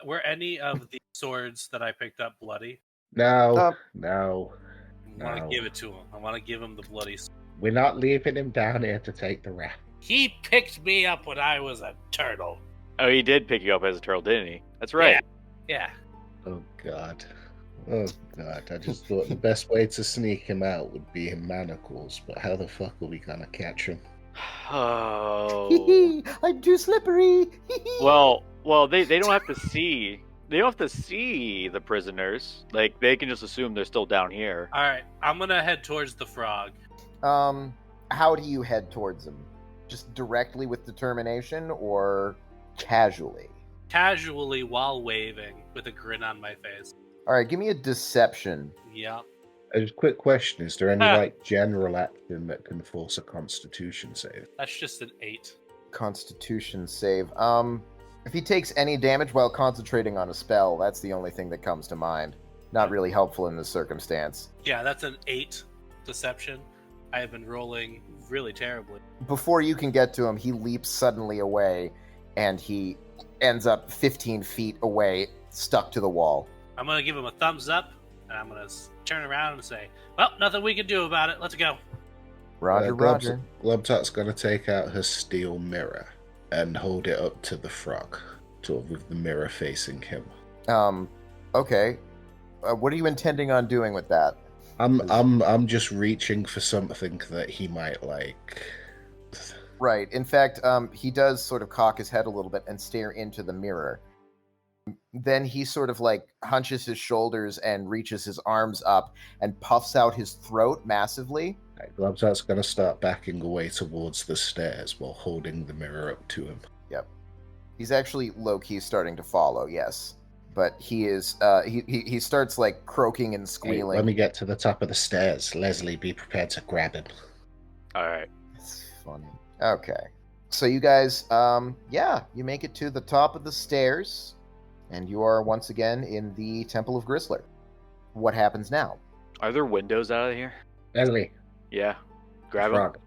Were any of the swords that I picked up bloody?
No.
I want to
No.
give it to him. I want to give him the bloody sword.
We're not leaving him down here to take the rat.
He picked me up when I was a turtle.
Oh, he did pick you up as a turtle, didn't he? That's right.
Yeah.
Oh god. Oh god. I just thought the best way to sneak him out would be in manacles, but how the fuck are we gonna catch him?
Oh.
I'm too slippery.
Well, they don't have to see. They don't have to see the prisoners. Like they can just assume they're still down here.
All right, I'm gonna head towards the frog.
How do you head towards him? Just directly with determination, or casually?
Casually while waving, with a grin on my face.
All right, give me a deception.
Yep.
A quick question: is there any
Ah.
like general action that can force a Constitution save?
That's just an 8.
Constitution save. If he takes any damage while concentrating on a spell, that's the only thing that comes to mind. Not really helpful in this circumstance.
Yeah, that's an 8 deception. I have been rolling really terribly.
Before you can get to him, he leaps suddenly away, and he ends up 15 feet away, stuck to the wall.
I'm gonna give him a thumbs up, and I'm gonna turn around and say, "Well, nothing we can do about it. Let's go."
Roger, Roger.
Globtot's going to take out her steel mirror and hold it up to the frog, sort of with the mirror facing him.
Okay. What are you intending on doing with that?
I'm just reaching for something that he might like.
Right. In fact, he does sort of cock his head a little bit and stare into the mirror. Then he sort of like hunches his shoulders and reaches his arms up and puffs out his throat massively.
Globtot's going to start backing away towards the stairs while holding the mirror up to him.
Yep. He's actually low-key starting to follow, yes. But he is, he starts like croaking and
Hey,
squealing.
when we get to the top of the stairs, Leslie, be prepared to grab him.
All right.
It's funny. Okay. So you guys, you make it to the top of the stairs, and you are once again in the Temple of Gristler. What happens now?
Are there windows out of here?
Leslie,
Yeah. Grab them.
frog.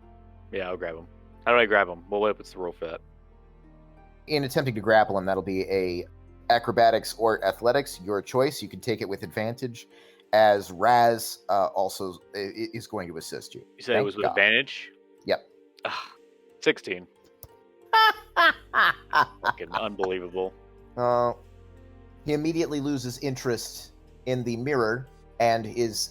Yeah, I'll grab them. How do I grab them? What's the roll for that?
In attempting to grapple him, that'll be a acrobatics or athletics, your choice. You can take it with advantage, as Raz also is going to assist you.
You said
Thank
it was with
God.
advantage?
Yep.
16. Fucking unbelievable.
He immediately loses interest in the mirror, and his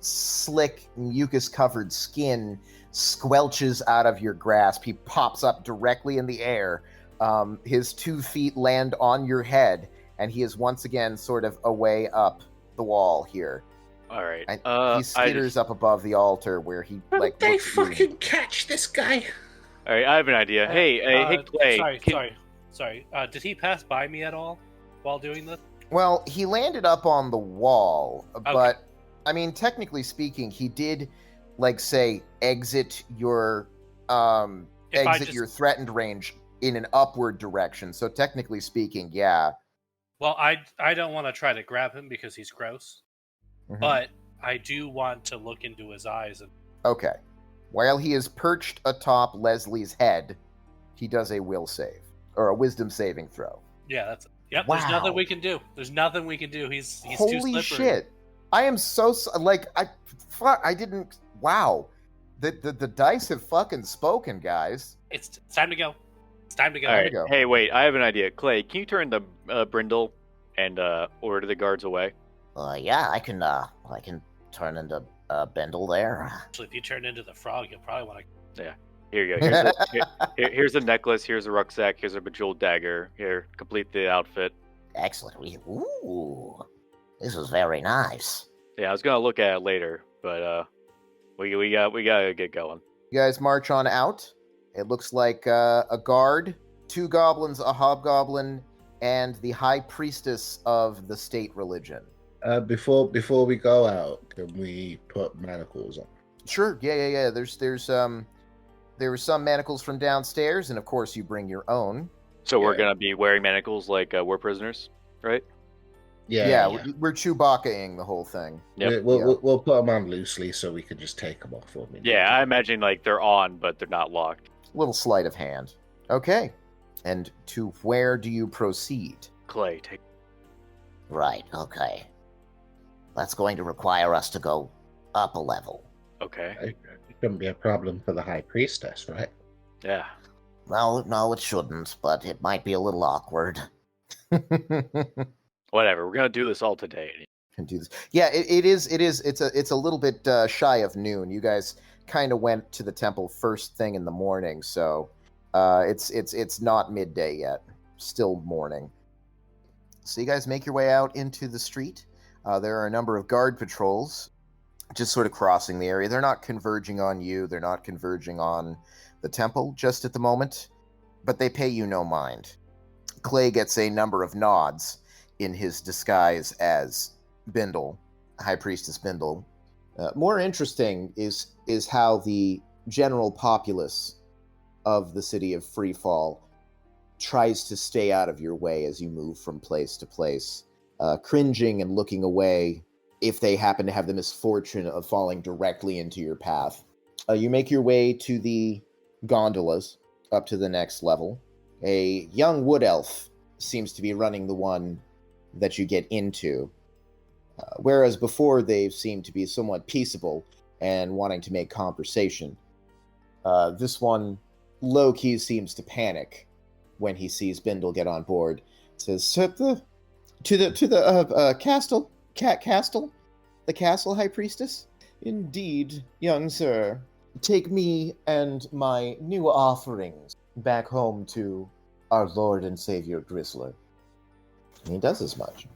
slick, mucus-covered skin squelches out of your grasp. He pops up directly in the air. His 2 feet land on your head, and he is once again sort of away up the wall here.
All right.
And he skitters up above the altar where he like.
They
looks at you.
fucking catch this guy.
All right, I have an idea. Hey, Clay.
Sorry. Did he pass by me at all while doing this?
Well, he landed up on the wall, but I mean, technically speaking, he did like say exit your your threatened range in an upward direction. So technically speaking, yeah.
Well, I don't want to try to grab him because he's gross,
Mhm.
but I do want to look into his eyes and.
Okay. While he is perched atop Leslie's head, he does a will save or a wisdom saving throw.
Yeah, that's it. Yep.
Wow.
There's nothing we can do. There's nothing we can do. He's too
Holy
slippery.
shit! I am so like I didn't. Wow, the dice have fucking spoken, guys.
It's time to go. It's time to go.
All right.
go.
Hey, wait. I have an idea. Clay, can you turn the brindle and order the guards away?
Yeah, I can turn into Bendel there.
Actually, if you turn into the frog, you'll probably want to.
Here you go. Here's a necklace. Here's a rucksack. Here's a bejeweled dagger. Here, complete the outfit.
Excellent. Ooh, this was very nice.
Yeah, I was gonna look at it later, but we gotta get going.
You guys march on out. It looks like a guard, 2 goblins, a hobgoblin, and the high priestess of the state religion.
Before we go out, can we put manacles on?
Sure. Yeah. There were some manacles from downstairs, and of course you bring your own.
So we're
Yeah.
gonna be wearing manacles like we're prisoners, right?
Yeah, we're Chewbacca-ing the whole thing.
Yep.
We'll put them on loosely so we can just take them off.
Yeah, I imagine like they're on, but they're not locked.
Little sleight of hand. Okay. And to where do you proceed?
Clay, take.
Right. Okay. That's going to require us to go up a level.
Okay.
It shouldn't be a problem for the High Priestess, right?
Yeah.
No, it shouldn't, but it might be a little awkward.
Whatever. We're gonna do this all today.
Can do this. Yeah, it is. It's a little bit shy of noon. You guys kind of went to the temple first thing in the morning, so it's not midday yet. Still morning. So you guys make your way out into the street. There are a number of guard patrols just sort of crossing the area. They're not converging on you. They're not converging on the temple just at the moment, but they pay you no mind. Clay gets a number of nods in his disguise as Bindle, High Priestess Bindle. More interesting is how the general populace of the city of Freefall tries to stay out of your way as you move from place to place, cringing and looking away if they happen to have the misfortune of falling directly into your path. You make your way to the gondolas up to the next level. A young wood elf seems to be running the one that you get into, whereas before they seemed to be somewhat peaceable and wanting to make conversation. This one low-key seems to panic when he sees Bindle get on board. Says, to the castle, the castle, High Priestess? Indeed, young sir. Take me and my new offerings back home to our Lord and Savior Grizzler. And he does as much.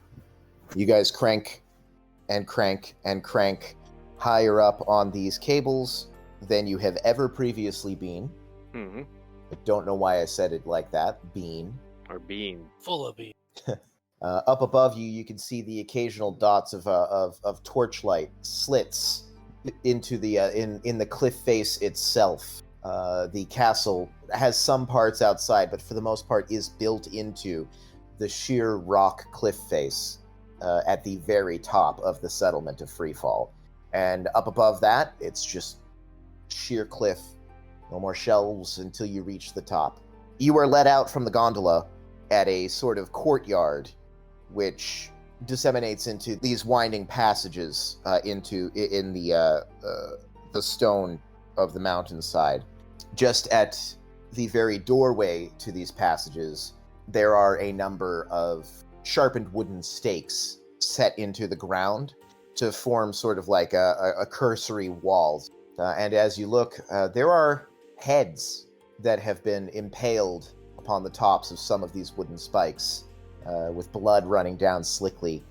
You guys crank and crank and crank higher up on these cables than you have ever previously been.
Mm-hmm.
I don't know why I said it like that. Bean.
Or being.
Full of beans.
Up above you, you can see the occasional dots of torchlight slits into the in the cliff face itself. The castle has some parts outside, but for the most part is built into the sheer rock cliff face at the very top of the settlement of Freefall. And up above that, it's just sheer cliff. No more shelves until you reach the top. You are let out from the gondola at a sort of courtyard, which disseminates into these winding passages in the stone of the mountainside. Just at the very doorway to these passages, there are a number of sharpened wooden stakes set into the ground to form sort of like a cursory walls. And as you look, there are heads that have been impaled upon the tops of some of these wooden spikes, with blood running down slickly.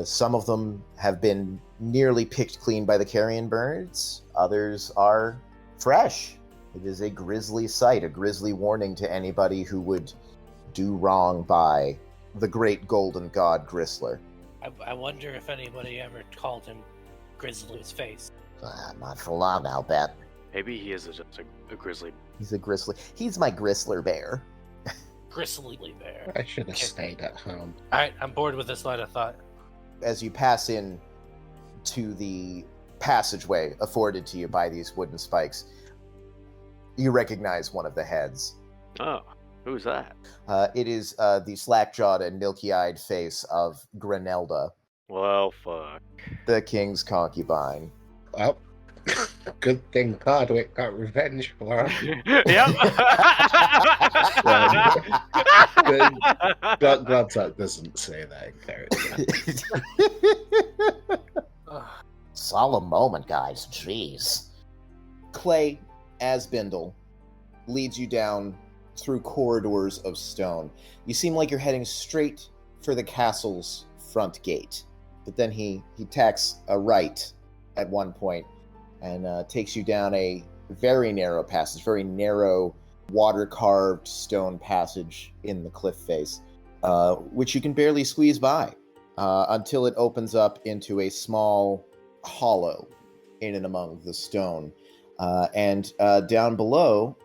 Some of them have been nearly picked clean by the carrion birds. Others are fresh. It is a grisly sight, a grisly warning to anybody who would do wrong by the great golden god Gristler.
I wonder if anybody ever called him Grizzly's face.
Not for long, I'll bet.
Maybe he is just a grizzly.
He's a grizzly. He's my Gristler bear.
Gristly bear.
I should have stayed at home.
Alright, I'm bored with this line of thought.
As you pass in to the passageway afforded to you by these wooden spikes, you recognize one of the heads.
Oh, who's that?
It is the slack-jawed and milky-eyed face of Grenelda,
Well, fuck.
the king's concubine.
Well, good thing Hardwick got revenge for her.
Yep.
Gladsack doesn't say that in character.
Solemn moment, guys. Jeez.
Clay, as Bindle, leads you down through corridors of stone. You seem like you're heading straight for the castle's front gate, but then he tacks a right at one point and takes you down a very narrow passage, very narrow water-carved stone passage in the cliff face, which you can barely squeeze by until it opens up into a small hollow in and among the stone. And down below,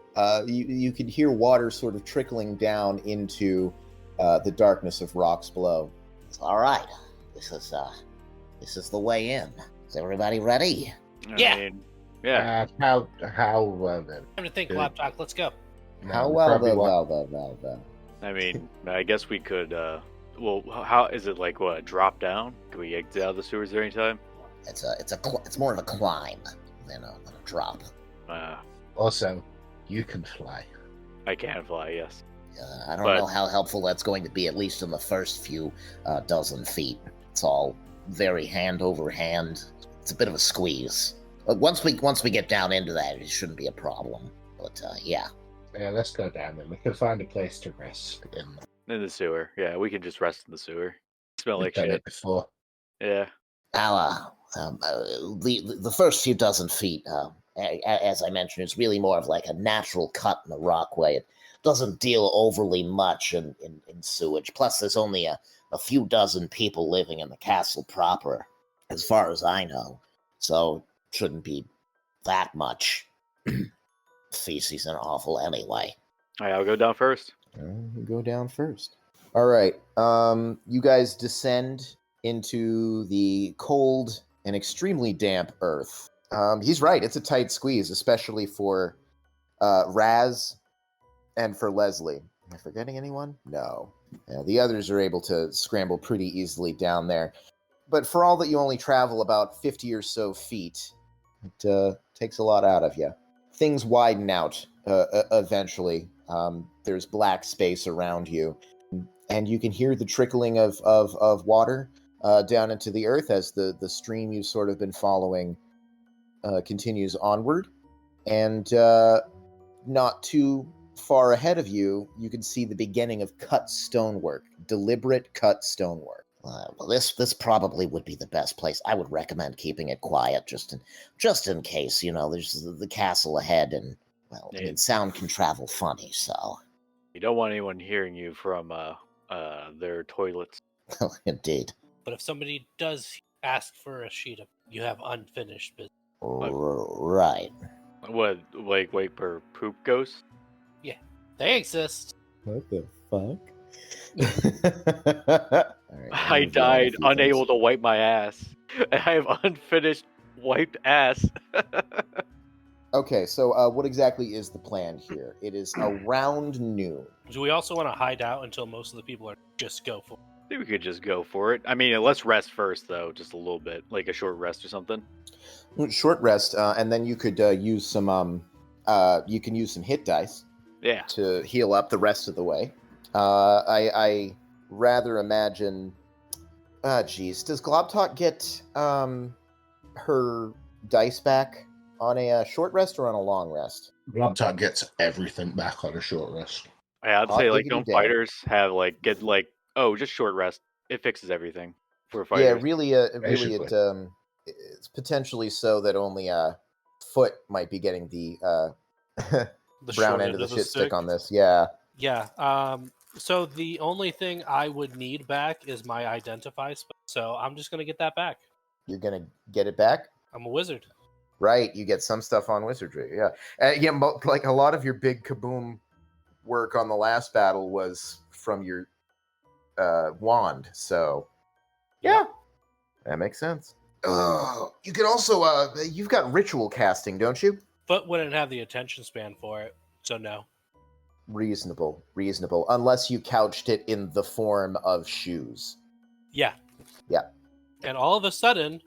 you can hear water sort of trickling down into the darkness of rocks below.
All right. This is the way in. Is everybody ready?
Yeah.
I mean, yeah.
How well then?
Time to think,
Good.
Lapdog. Let's go.
How
No,
well,
probably
well.
I mean, I guess we could. Well, how is it like? What, drop down? Can we exit out of the sewers at any time?
It's more of a climb than a drop.
Also, you can fly.
I can fly. Yes.
I don't
But-
know how helpful that's going to be, at least in the first few dozen feet. It's all very hand over hand. It's a bit of a squeeze. Once we get down into that, it shouldn't be a problem. But yeah.
Yeah, let's go down then. We can find a place to rest.
In the sewer. Yeah, we can just rest in the sewer. Smell
We've
like
done
shit.
it before.
Yeah.
Now, the first few dozen feet, as I mentioned, is really more of like a natural cut in the rockway. It doesn't deal overly much in sewage. Plus, there's only a few dozen people living in the castle proper, as far as I know. So, shouldn't be that much feces and offal anyway.
All right, I'll go down first.
You go down first. All right. You guys descend into the cold and extremely damp earth. He's right. It's a tight squeeze, especially for Raz and for Leslie. Am I forgetting anyone? No. Yeah, the others are able to scramble pretty easily down there. But for all that you only travel about 50 or so feet, it takes a lot out of you. Things widen out eventually. There's black space around you. And you can hear the trickling of water down into the earth as the stream you've sort of been following continues onward. And not too far ahead of you, you can see the beginning of cut stonework, deliberate cut stonework.
Well, this probably would be the best place. I would recommend keeping it quiet, just in case. There's the castle ahead, and well, I mean, sound can travel funny. So
You don't want anyone hearing you from their toilets.
indeed.
But if somebody does ask for a sheet of, you have unfinished business.
Right.
What, like wait for poop ghosts?
They exist.
What the fuck? All right,
I died unable to wipe my ass. I have unfinished wiped ass.
Okay, so what exactly is the plan here? It is around noon.
Do we also want to hide out until most of the people are just go for it?
I think we could just go for it. I mean, let's rest first, though, just a little bit, like a short rest or something.
Short rest, and then you could use some. You can use some hit dice.
Yeah.
To heal up the rest of the way. I rather imagine. Geez, does Globtalk get her dice back on a short rest or on a long rest?
Globtalk gets everything back on a short rest.
Yeah, I'd
Hot
say like
diggity
don't
damn.
fighters have like get like just short rest. It fixes everything for fighters.
Yeah, really,
Basically.
it's potentially so that only Foot might be getting the
The
brown
short
end of the shit stick on this. Yeah.
Yeah. So the only thing I would need back is my identify spell. So I'm just gonna get that back.
You're gonna get it back?
I'm a wizard.
Right, you get some stuff on wizardry. Yeah. Like a lot of your big kaboom work on the last battle was from your wand, so yeah, that makes sense. You can also you've got ritual casting, don't you?
Foot wouldn't have the attention span for it, so no.
Reasonable, unless you couched it in the form of shoes.
Yeah. And all of a sudden,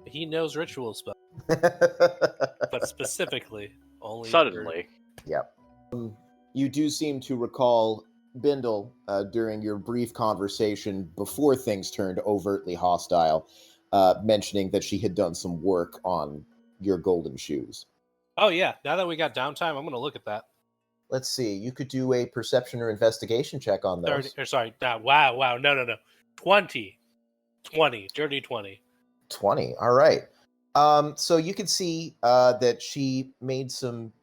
he knows ritual spell, but specifically only
Suddenly.
Yep. You do seem to recall Bindle during your brief conversation before things turned overtly hostile, mentioning that she had done some work on your golden shoes.
Oh yeah, now that we got downtime, I'm gonna look at that.
Let's see. You could do a perception or investigation check on those.
30, or sorry, wow, no. 20, dirty 20.
20. All right. So you can see that she made some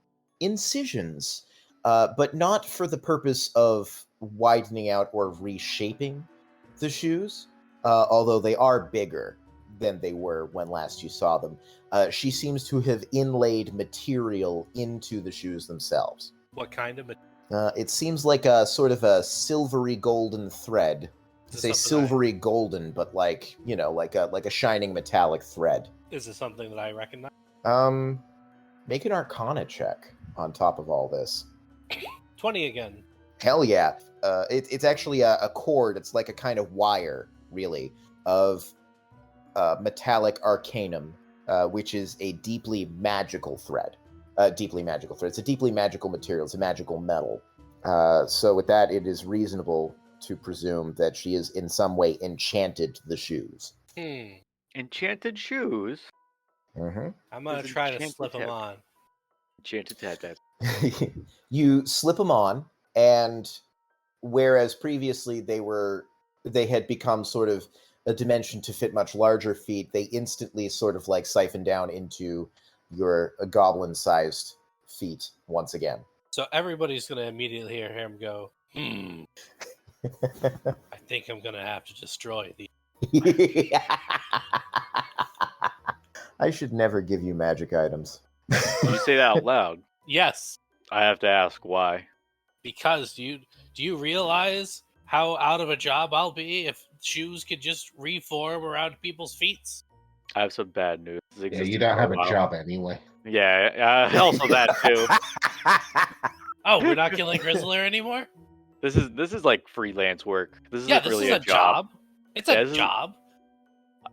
incisions, but not for the purpose of widening out or reshaping the shoes, although they are bigger than they were when last you saw them. She seems to have inlaid material into the shoes themselves.
What kind of?
It seems like a sort of a silvery golden thread.
Is
Say
this something
silvery golden, but like a shining metallic thread.
Is this something that I recognize?
Make an Arcana check on top of all this.
20 again.
Hell yeah! It's actually a cord. It's like a kind of wire, really, of metallic arcanum, which is a deeply magical thread. It's a deeply magical material. It's a magical metal. So with that, it is reasonable to presume that she is in some way enchanted the shoes.
Enchanted shoes?
Mm-hmm.
I'm gonna
There's
try to
enchanted
slip him
tap.
on.
Enchanted tap.
You slip them on, and whereas previously they had become sort of a dimension to fit much larger feet, they instantly sort of like siphon down into your goblin-sized feet once again.
So everybody's gonna immediately hear him go, I think I'm gonna have to destroy these.
I should never give you magic items.
Did you say that out loud?
Yes,
I have to ask why.
because do you realize how out of a job I'll be if shoes could just reform around people's feet?
I have some bad news. It's
Yeah,
existed
you don't
for
have a
while.
job anyway.
Yeah, also that too.
Oh, we're not killing Grizzler anymore?
This is like freelance work. This isn't
Yeah, this
really
is a job. It's
Yeah,
a
this is-
job.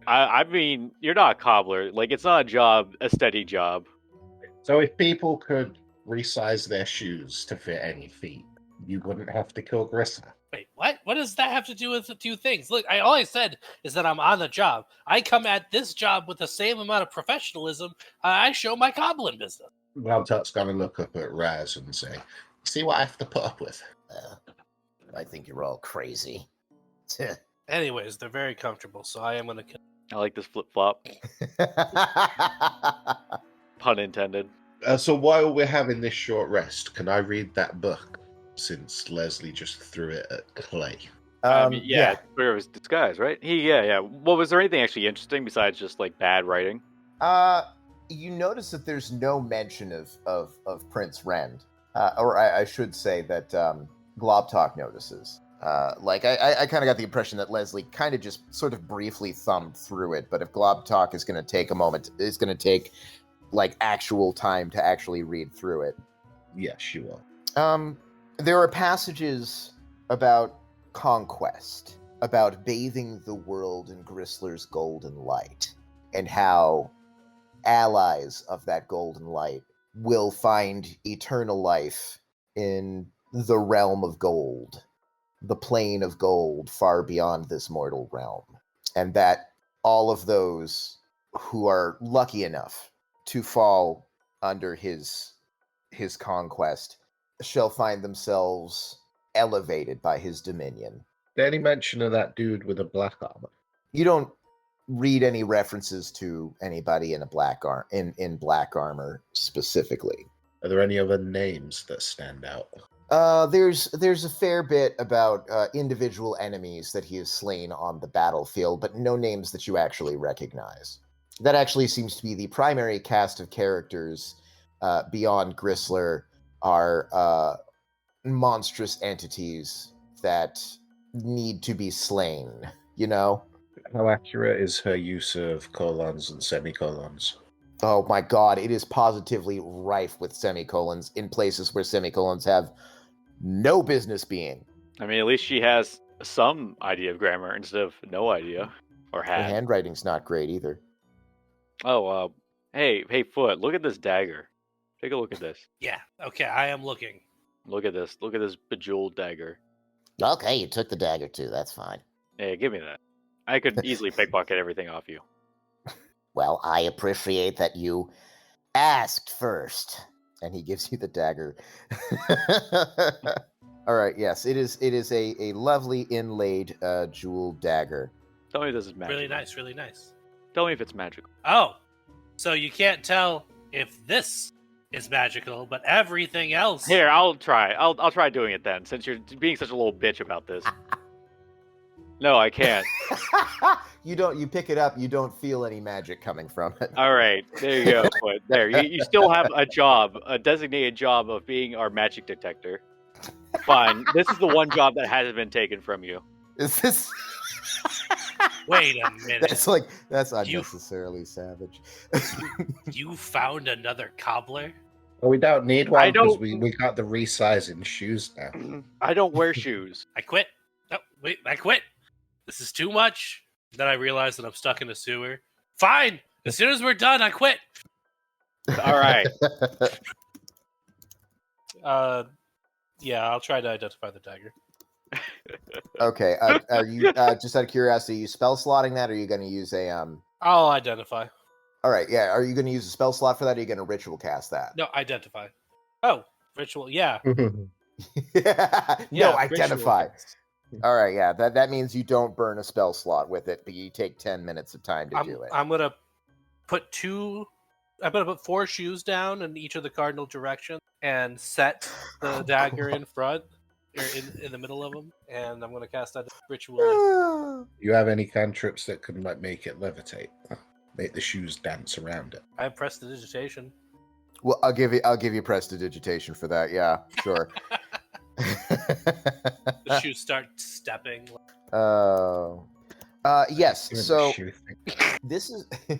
I mean, you're not a cobbler. Like, it's not a job, a steady job.
So if people could resize their shoes to fit any feet, you wouldn't have to kill Grissa.
Wait, what? What does that have to do with the two things? Look, all I said is that I'm on the job. I come at this job with the same amount of professionalism I show my goblin business.
Valtut's going to look up at Raz and say, see what I have to put up with.
I think you're all crazy.
Anyways, they're very comfortable, so I am going to kill.
I like this flip flop. Pun intended.
So while we're having this short rest, can I read that book? Since Leslie just threw it at Clay.
I mean, yeah, where it was disguised, right? Yeah. Well, was there anything actually interesting besides just like bad writing?
You notice that there's no mention of Prince Rend, or I should say that Globtalk notices. I kind of got the impression that Leslie kind of just sort of briefly thumbed through it, but if Globtalk is going to take a moment, it's going to take like actual time to actually read through it.
Yes, you will.
There are passages about conquest, about bathing the world in Gristler's golden light, and how allies of that golden light will find eternal life in the realm of gold, the plane of gold far beyond this mortal realm, and that all of those who are lucky enough to fall under his conquest shall find themselves elevated by his dominion.
Any mention of that dude with a black armor?
You don't read any references to anybody in a black in black armor specifically.
Are there any other names that stand out?
There's a fair bit about individual enemies that he has slain on the battlefield, but no names that you actually recognize. That actually seems to be the primary cast of characters beyond Gristler are monstrous entities that need to be slain, you know?
How accurate is her use of colons and semicolons?
Oh my god, it is positively rife with semicolons in places where semicolons have no business being.
I mean, at least she has some idea of grammar instead of no idea. Or
Her
had.
handwriting's not great either.
Oh, hey, Foot, look at this dagger. Take a look at this.
Yeah, okay, I am looking.
Look at this. Look at this bejeweled dagger.
Okay, you took the dagger too. That's fine.
Hey, give me that. I could easily pickpocket everything off you.
Well, I appreciate that you asked first.
And he gives you the dagger. All right, yes, it is a lovely inlaid jeweled dagger.
Tell me this is magical.
Really nice, really nice.
Tell me if it's magical.
Oh, so you can't tell if this is magical, but everything else.
Here, I'll try. I'll try doing it then, since you're being such a little bitch about this. No, I can't.
You pick it up, you don't feel any magic coming from it.
All right, there you go. But there, you still have a job, a designated job of being our magic detector. Fine. This is the one job that hasn't been taken from you.
Is this?
Wait a minute.
That's unnecessarily savage.
You found another cobbler?
Well, we don't need one
I
because
don't-
we got the resizing shoes now.
I don't wear shoes.
I quit. Oh, wait, I quit. This is too much. Then I realized that I'm stuck in a sewer. Fine. As soon as we're done, I quit.
All right.
Yeah, I'll try to identify the dagger.
Okay. Are you just out of curiosity? Are you spell slotting that, or are you going to use a
I'll identify.
All right, yeah. Are you going to use a spell slot for that, or are you going to ritual cast that?
No, identify. Oh, ritual. Yeah.
No,
Yeah,
identify.
ritual.
All right, yeah. That means you don't burn a spell slot with it, but you take 10 minutes of time to do it.
I'm gonna put I'm gonna put 4 shoes down in each of the cardinal directions and set the dagger in front or in the middle of them, and I'm gonna cast that ritual.
You have any cantrips that can like make it levitate? Make the shoes dance around it.
I have prestidigitation.
Well, I'll give you prestidigitation for that. Yeah, sure.
The shoes start stepping.
Yes.
Doing the
So
shoe thing.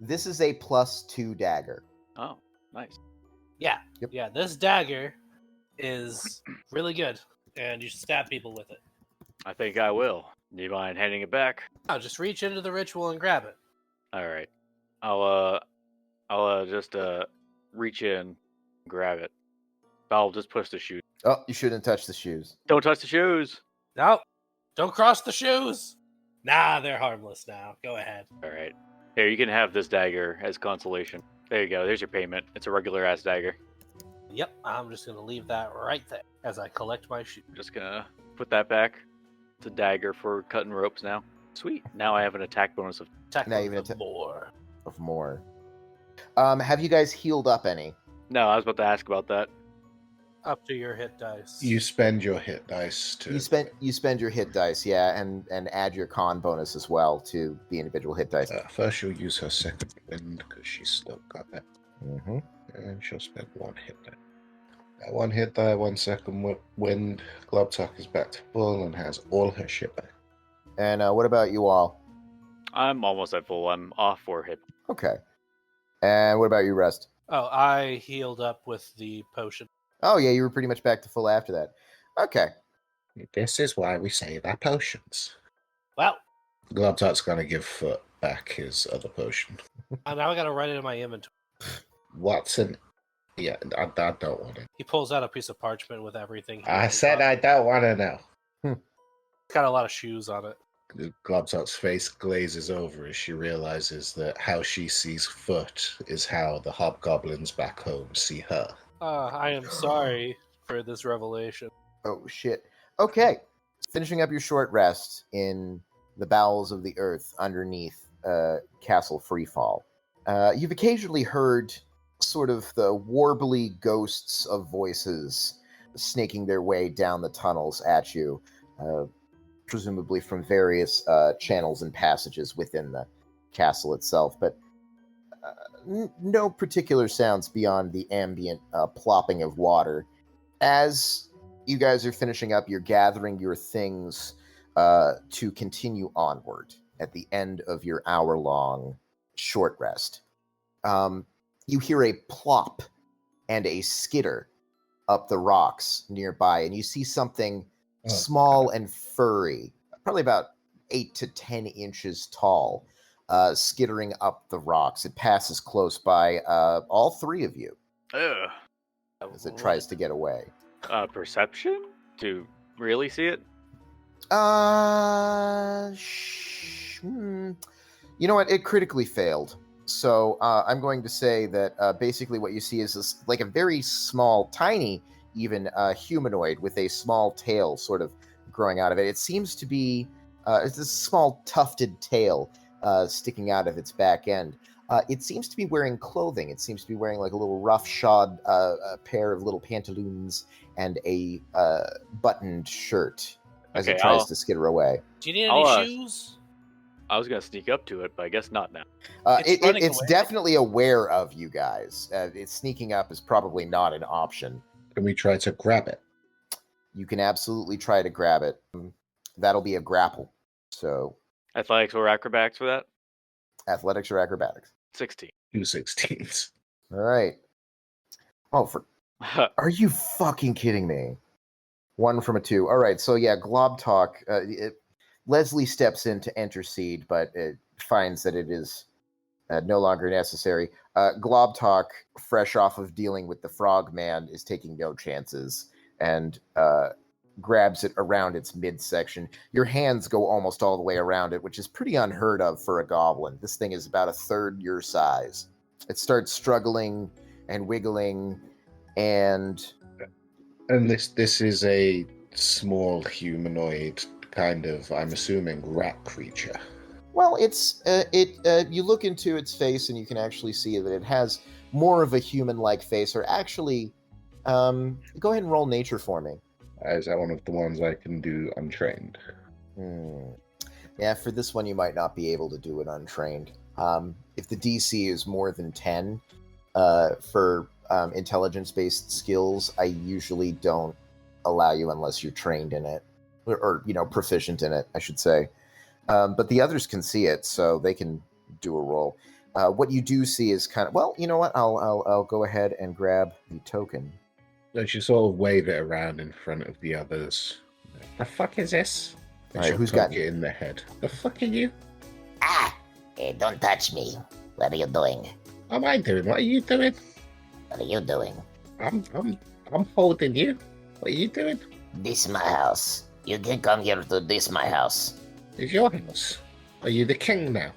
this is a +2 dagger.
Oh, nice.
Yeah,
Yep.
yeah. This dagger is really good, and you should stab people with it.
I think I will. Do you mind handing it back?
No, just reach into the ritual and grab it.
All right. I'll just reach in, grab it. I'll just push the shoe.
Oh, you shouldn't touch the shoes.
Don't touch the shoes.
No, don't cross the shoes. Nah, they're harmless now. Go ahead.
All right. Here, you can have this dagger as consolation. There you go. There's your payment. It's a regular ass dagger.
Yep, I'm just gonna leave that right there as I collect my shoe.
I'm just gonna put that back. It's a dagger for cutting ropes now. Sweet. Now I have an attack bonus of.
Attack
Now
now
you
even
can
more.
Of more. Have you guys healed up any?
No, I was about to ask about that.
Up to your hit dice.
You spend your hit dice to.
You spend your hit dice, yeah, and add your con bonus as well to the individual hit dice.
First, she'll use her second wind because she's still got that,
Mm-hmm.
and she'll spend 1 hit die. That 1 hit die, 1 second wind. Globtalk is back to full and has all her shit back.
And what about you all?
I'm almost at full. I'm off 4 hit.
Okay. And what about you, Rest?
Oh, I healed up with the potion.
Oh yeah, you were pretty much back to full after that. Okay.
This is why we save our potions.
Well,
Globtalk's gonna give Foot back his other potion.
now I gotta write it in my inventory.
Watson, yeah, I don't want it.
He pulls out a piece of parchment with everything.
I said I don't want to know.
It's got a lot of shoes on it.
Globtalk's face glazes over as she realizes that how she sees Foot is how the hobgoblins back home see her.
I am sorry for this revelation.
Oh shit. Okay. Finishing up your short rest in the bowels of the earth underneath Castle Freefall. You've occasionally heard sort of the warbly ghosts of voices snaking their way down the tunnels at you, presumably from various channels and passages within the castle itself, but no particular sounds beyond the ambient plopping of water. As you guys are finishing up, you're gathering your things to continue onward at the end of your hour-long short rest. You hear a plop and a skitter up the rocks nearby, and you see something small and furry, probably about 8 to 10 inches tall, skittering up the rocks. It passes close by all 3 of you
Ugh.
as it tries to get away.
Perception? To really see it?
You know what? It critically failed. So I'm going to say that basically what you see is this, like a very small, tiny, even humanoid with a small tail sort of growing out of it. It seems to be it's this small tufted tail sticking out of its back end. It seems to be wearing clothing. It seems to be wearing like a little roughshod pair of little pantaloons and a buttoned shirt as it tries to skitter away.
Do you need any shoes?
I was going to sneak up to it, but I guess not now.
It's definitely aware of you guys. It's sneaking up is probably not an option.
Can we try to grab it?
You can absolutely try to grab it. That'll be a grapple. So
Athletics or acrobatics for that?
athletics or acrobatics?
16.
2 16s.
All right. Oh, are you fucking kidding me? 1 from a 2. All right. So yeah, Globtalk. Leslie steps in to intercede, but it finds that it is no longer necessary. Globtalk, fresh off of dealing with the Frogman, is taking no chances and grabs it around its midsection. Your hands go almost all the way around it, which is pretty unheard of for a goblin. This thing is about a third your size. It starts struggling and wiggling, and
this is a small humanoid kind of, I'm assuming, rat creature.
well, it's you look into its face and you can actually see that it has more of a human-like face. Or actually, go ahead and roll nature for me.
Is that one of the ones I can do untrained?
Yeah, for this one you might not be able to do it untrained. If the DC is more than 10 for intelligence-based skills, I usually don't allow you unless you're trained in it, or proficient in it, I should say. But the others can see it, so they can do a roll. What you do see is kind of, well, you know what? I'll go ahead and grab the token.
So she sort of wave it around in front of the others. The fuck is this? And
All right, who's got
it in the head? The fuck are you?
Hey, don't touch me. What are you doing?
What am I doing? What are you doing?
What are you doing?
I'm holding you. What are you doing?
This is my house. You can come here to this my house.
It's your house. Are you the king now?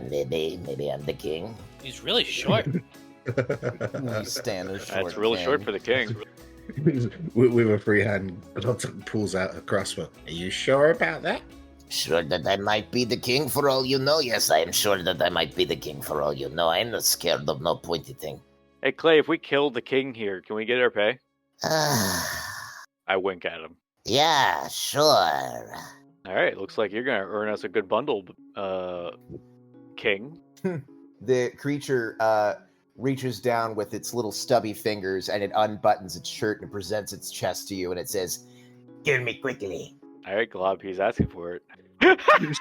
Maybe I'm the king.
He's really short.
You stand a short
That's really short for the king.
With a free hand, Bloodsucker pulls out a crossbow. Are you sure about that?
Sure that I might be the king for all you know? Yes, I am sure that I might be the king for all you know. I'm not scared of no pointy thing.
Hey, Clay, if we kill the king here, can we get our pay? I wink at him.
Yeah, sure.
All right, looks like you're going to earn us a good bundle, king.
The creature reaches down with its little stubby fingers and it unbuttons its shirt and presents its chest to you, and it says,
Kill me quickly.
All right, Glob, he's asking for it.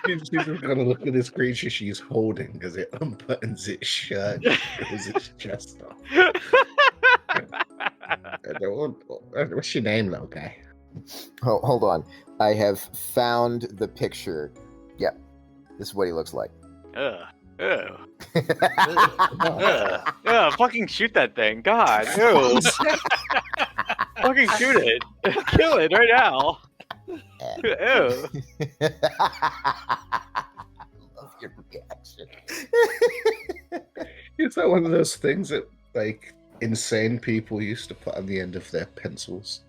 She's just gonna look at this creature she's holding as it unbuttons its shirt and pulls its chest off. What's your name, little guy?
Oh, hold on. I have found the picture. Yep. This is what he looks like.
Fucking shoot that thing. God. Ew. Fucking shoot it. Kill it right now. Ew.
I love your reaction.
Is that one of those things that, like, insane people used to put on the end of their pencils?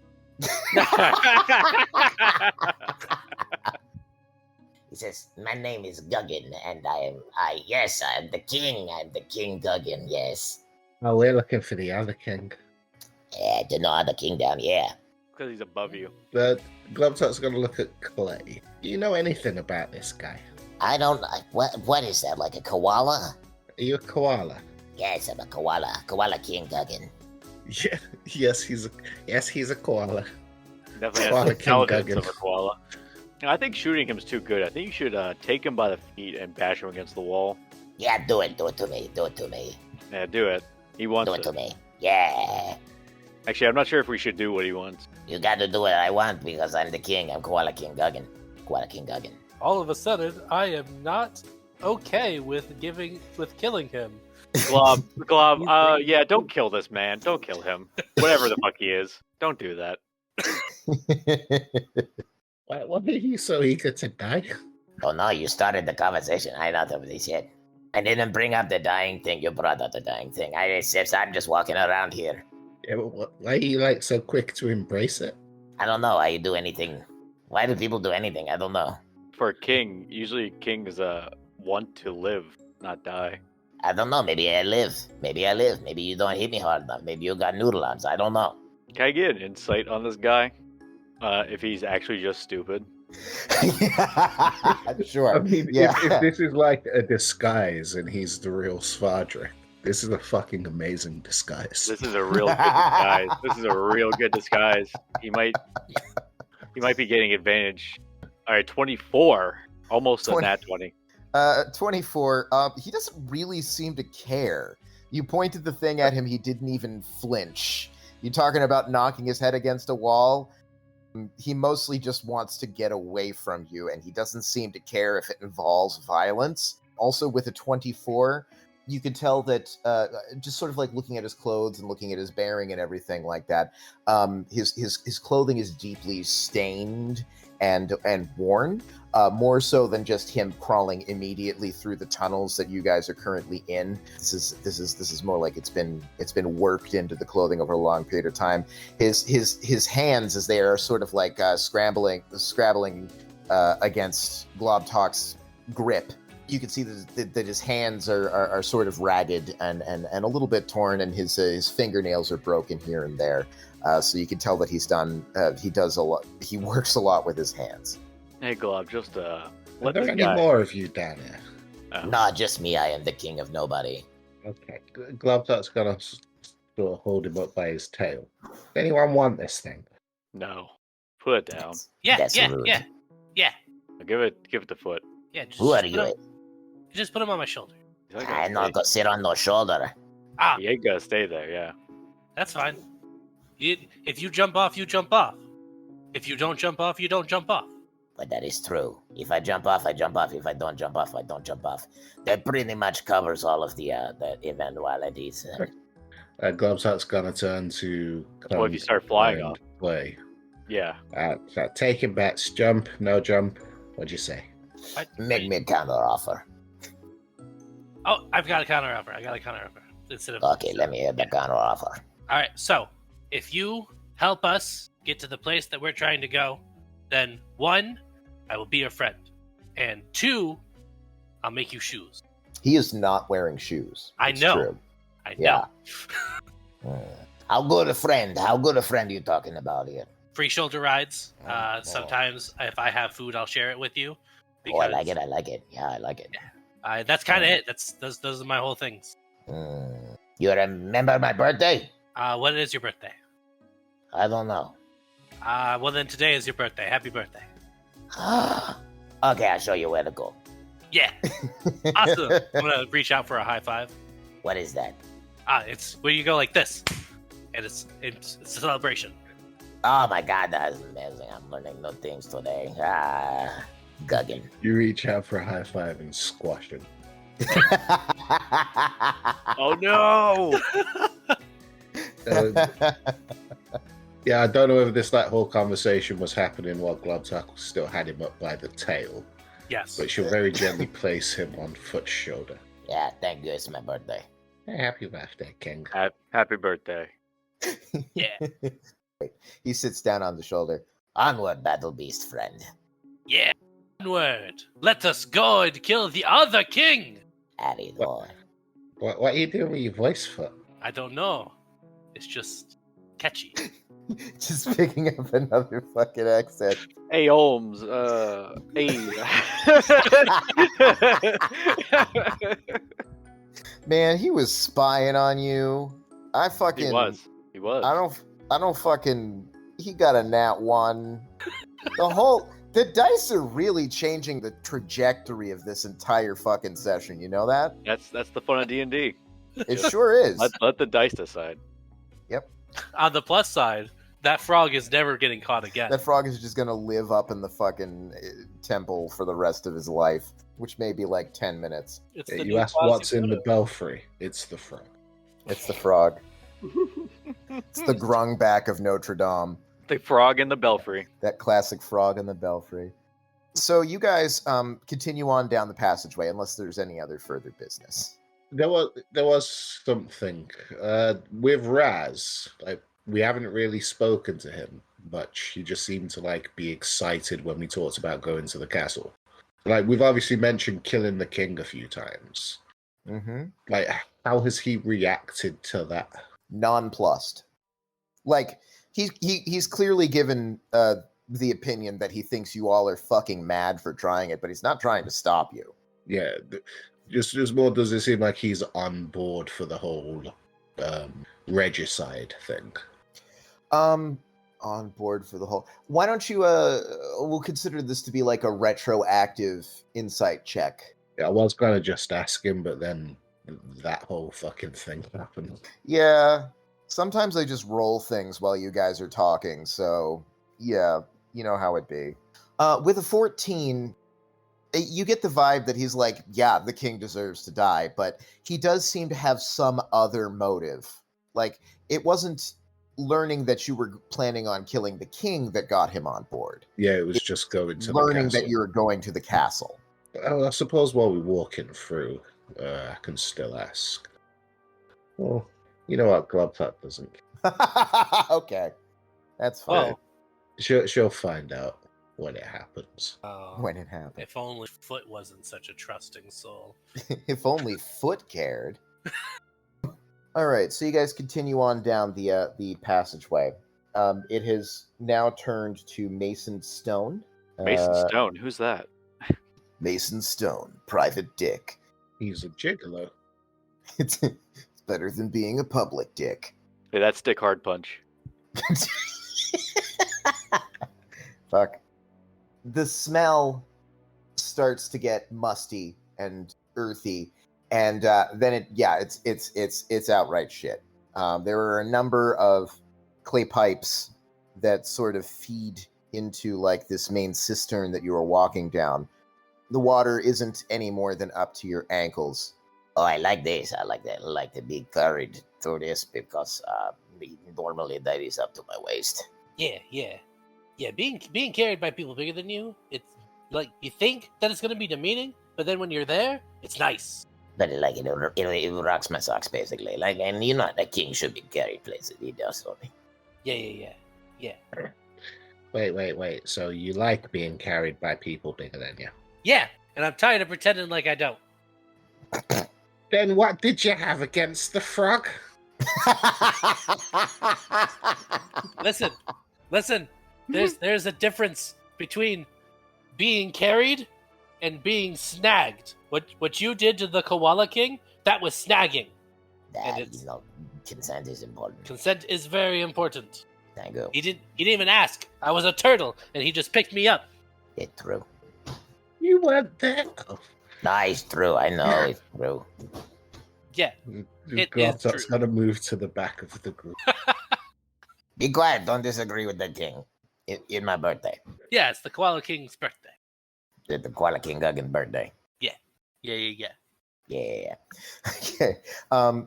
He says, my name is Guggin, and I am the king. I'm the King Guggin, yes.
Oh, we're looking for the other king.
Yeah, the no other king down here.
Because he's above you.
But Globtop's going to look at Clay. Do you know anything about this guy?
I don't, what is that, like a koala?
Are you a koala?
Yes, I'm a koala. Koala King Guggin.
Yeah, yes, he's a koala.
Definitely
Koala
has the
King
intelligence
Guggin.
of a koala. No, I think shooting him is too good. I think you should take him by the feet and bash him against the wall.
Yeah, do it to me.
Yeah, do it. He wants
Do it to me. Yeah.
Actually, I'm not sure if we should do what he wants.
You gotta do what I want because I'm the king. I'm Koala King Guggin. Koala King Guggin.
All of a sudden, I am not okay with killing him.
Glob, yeah, don't kill this man. Don't kill him. Whatever the fuck he is. Don't do that.
Why are you so eager to die?
Oh no, you started the conversation. I not of this yet. I didn't bring up the dying thing. You brought up the dying thing. I'm just walking around here.
Yeah, but why are you like so quick to embrace it?
I don't know. Why do anything? Why do people do anything? I don't know.
For a king, usually kings want to live, not die.
I don't know. Maybe I live. Maybe you don't hit me hard enough. Maybe you got noodle arms. I don't know.
Can I get an insight on this guy? If he's actually just stupid.
Sure.
I mean, if this is like a disguise and he's the real Svadrik, this is a fucking amazing disguise.
This is a real good disguise. This is a real good disguise. He might be getting advantage. All right, 24. Almost a nat 20.
24. He doesn't really seem to care. You pointed the thing at him, he didn't even flinch. You talking about knocking his head against a wall? He mostly just wants to get away from you, and he doesn't seem to care if it involves violence. Also, with a 24, you can tell that just sort of like looking at his clothes and looking at his bearing and everything like that, his clothing is deeply stained and worn, more so than just him crawling immediately through the tunnels that you guys are currently in. This is more like it's been worked into the clothing over a long period of time. His hands, as they are sort of like scrabbling against Globtalk's grip, you can see that his hands are sort of ragged and a little bit torn, and his fingernails are broken here and there. So you can tell that he does a lot. He works a lot with his hands.
Hey, Glob, just
Are
let
there
this
any
guy.
more of you down here?
Not just me. I am the king of nobody.
Okay. Globtop's gonna sort of hold him up by his tail. Does anyone want this thing?
No, put it down.
Yeah,
That's
yeah,
rude.
yeah, yeah,
Give it the foot.
yeah. Just,
Who are
just
you?
put him- Just put him on my shoulder.
He's like,
I'm not gonna sit on no shoulder.
Ah,
You ain't gotta stay there. Yeah.
that's fine. If you jump off, you jump off. If you don't jump off, you don't jump off.
But that is true. If I jump off, I jump off. If I don't jump off, I don't jump off. That pretty much covers all of the eventualities.
Globtop's gonna turn to.
Well, if you start flying off.
Play.
Yeah.
So taking bets, jump, no jump. What'd you say?
Make me a counter offer.
Oh, I've got a counter offer. Instead of
Okay, let me hear the counter offer.
All right. So, if you help us get to the place that we're trying to go, then 1, I will be your friend, and 2, I'll make you shoes.
He is not wearing shoes.
I
It's
know.
true.
I know.
Yeah.
How good a friend? How good a friend are you talking about here?
Free shoulder rides.
Oh.
Sometimes, if I have food, I'll share it with you.
Oh, I like it. I like it. Yeah, I like it.
That's kind of it. Those are my whole things.
You remember my birthday?
When is your birthday?
I don't know.
Well, then today is your birthday. Happy birthday.
Okay, I'll show you where to go.
Yeah. Awesome. I'm gonna reach out for a high five.
What is that?
It's where you go like this, and it's a celebration.
Oh my god, that's amazing. I'm learning new things today. Guggin.
You reach out for a high five and squash him.
Oh no!
Yeah, I don't know if that whole conversation was happening while Globtop still had him up by the tail,
Yes.
but she'll very gently place him on Foot's shoulder.
Yeah, thank you. It's my birthday.
Happy birthday, King.
Happy birthday.
Yeah.
He sits down on the shoulder.
Onward, battle beast friend.
Yeah. Onward. Let us go and kill the other king.
Harry
What?
boy.
What are you doing with your voice, Foot?
I don't know. It's just catchy.
Just picking up another fucking accent.
Hey, Holmes. Hey.
Man, he was spying on you. I fucking.
He was.
I don't fucking. He got a nat 1. The dice are really changing the trajectory of this entire fucking session. You know that?
That's the fun of D&D.
It sure is.
Let the dice decide.
On the plus side, that frog is never getting caught again.
That frog is just gonna live up in the fucking temple for the rest of his life, which may be like 10 minutes.
It's
Yeah,
the
you
new
asked what's in the
Quasimodo.
belfry. It's the frog.
It's the frog. It's the grungback of Notre Dame.
The frog in the belfry.
That classic frog in the belfry. So you guys continue on down the passageway, unless there's any other further business.
There was something with Raz. Like, we haven't really spoken to him much. He just seemed to be excited when we talked about going to the castle. Like, we've obviously mentioned killing the king a few times.
Mm-hmm.
Like, how has he reacted to that?
Nonplussed. Like he's clearly given the opinion that he thinks you all are fucking mad for trying it, but he's not trying to stop you.
Yeah, just more does it seem like he's on board for the whole regicide thing.
On board for the whole. Why don't you we'll consider this to be like a retroactive insight check.
Yeah, I was gonna just ask him, but then that whole fucking thing happened.
Yeah. Sometimes I just roll things while you guys are talking, so yeah, you know how it be. With a 14, You get the vibe that he's like, yeah, the king deserves to die, but he does seem to have some other motive. Like, it wasn't learning that you were planning on killing the king that got him on board.
Yeah, it was just going to the
Learning
castle.
that you were going to the castle.
Well, I suppose while we're walking through, I can still ask. Well, you know what? Globfat doesn't.
Okay. That's fine.
Oh,
She'll find out when it happens.
When it happened.
if only Foot wasn't such a trusting soul.
If only Foot cared. All right, so you guys continue on down the passageway. It has now turned to Mason Stone.
Mason Stone, who's that?
Mason Stone, Private Dick.
He's a gigolo.
It's better than being a public dick.
Hey, that's Dick Hard Punch.
Fuck. The smell starts to get musty and earthy, and then it's outright shit. There are a number of clay pipes that sort of feed into like this main cistern that you are walking down. The water isn't any more than up to your ankles.
Oh, I like this. I like that. I like to be carried through this because normally that is up to my waist.
Yeah. Being carried by people bigger than you, it's like you think that it's gonna be demeaning, but then when you're there, it's nice.
But like it rocks my socks basically. Like, and you know, the king should be carried places. He does for me.
Yeah.
Wait. So you like being carried by people bigger than you?
Yeah, and I'm tired of pretending like I don't.
Then what did you have against the frog?
Listen. There's a difference between being carried and being snagged. What you did to the Koala King, that was snagging. And it's-
Consent is important.
Consent is very important.
Thank you.
He didn't even ask. I was a turtle, and he just picked me up.
It's true.
You weren't there. Oh,
No, it's true. I know it's true.
Yeah. It
God,
is
that's
true.
gonna move to the back of the group.
Be quiet. Don't disagree with the king. In my birthday.
Yeah, it's the Koala King's birthday.
The Koala King Guggin birthday.
Yeah.
Yeah.
Okay.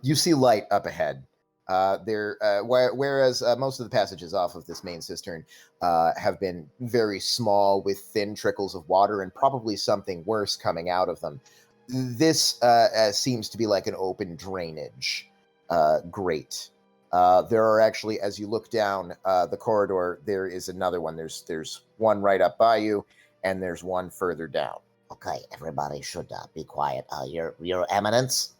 You see light up ahead. Whereas most of the passages off of this main cistern have been very small with thin trickles of water and probably something worse coming out of them. This seems to be like an open drainage grate. There are actually, as you look down the corridor, there is another one. There's one right up by you, and there's one further down.
Okay, everybody should be quiet. Your Eminence.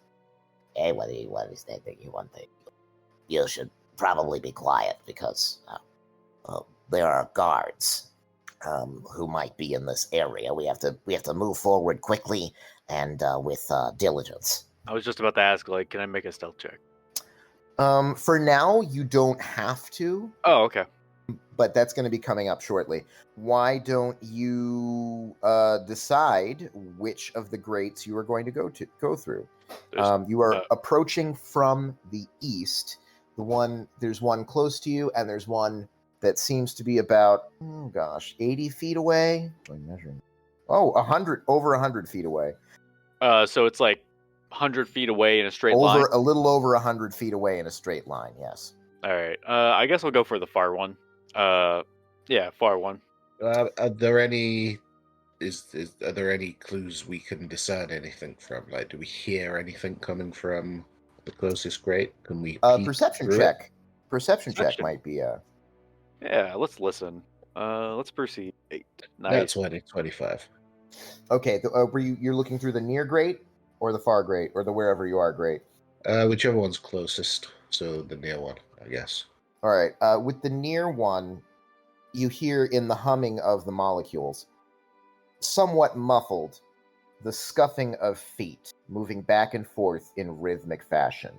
Hey, what is that thing you want to? You should probably be quiet because there are guards who might be in this area. We have to move forward quickly and with diligence.
I was just about to ask, like, can I make a stealth check?
For now, you don't have to,
Oh, okay.
but that's going to be coming up shortly. Why don't you decide which of the grates you are going to go through? You are approaching from the east. There's one close to you, and there's one that seems to be about 80 feet away. I'm measuring. Oh, 100 feet away.
So it's like 100 feet away in a straight line.
A little over 100 feet away in a straight line. Yes.
All right. I guess I'll go for the far one. Yeah, far one.
Are there any clues we can discern anything from? Like, do we hear anything coming from the closest grate? Can we
perception check? Perception check might be
Yeah, let's listen. Let's proceed. 8. Nice.
That's 25.
Okay. You're looking through the near grate or the far grate or the wherever you are grate?
Whichever one's closest. So the near one, I guess.
All right. With the near one, you hear in the humming of the molecules, somewhat muffled, the scuffing of feet moving back and forth in rhythmic fashion.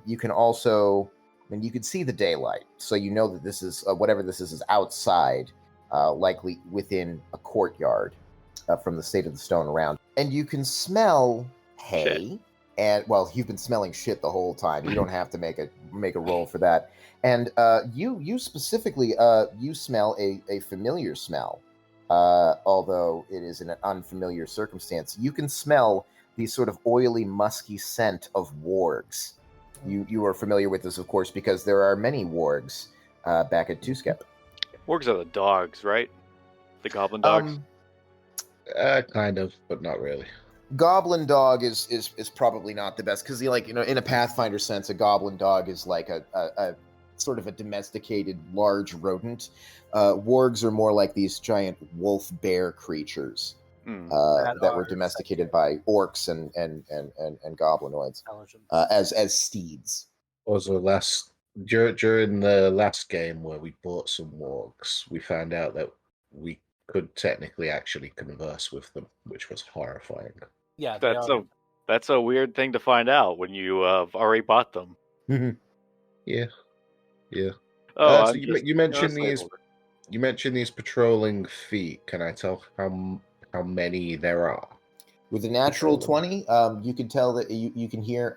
You can also, you can see the daylight, so you know that this is whatever this is outside, likely within a courtyard from the state of the stone around. And you can smell hay.
Shit.
And well, you've been smelling shit the whole time. You don't have to make a roll for that. And you specifically you smell a familiar smell. although it is in an unfamiliar circumstance. You can smell the sort of oily, musky scent of wargs. You are familiar with this, of course, because there are many wargs back at Tuskep.
Wargs are the dogs, right? The goblin dogs.
Kind of, but not really.
Goblin dog is probably not the best because in a Pathfinder sense, a goblin dog is like a sort of a domesticated large rodent. Wargs are more like these giant wolf bear creatures that were domesticated by orcs and goblinoids as steeds.
Also, during the last game where we bought some wargs, we found out that we could technically actually converse with them, which was horrifying.
Yeah,
That's a weird thing to find out when you have already bought them.
Yeah.
Oh,
so you mentioned these. You mentioned these patrolling feet. Can I tell how many there are?
With a natural 20, you can tell that you can hear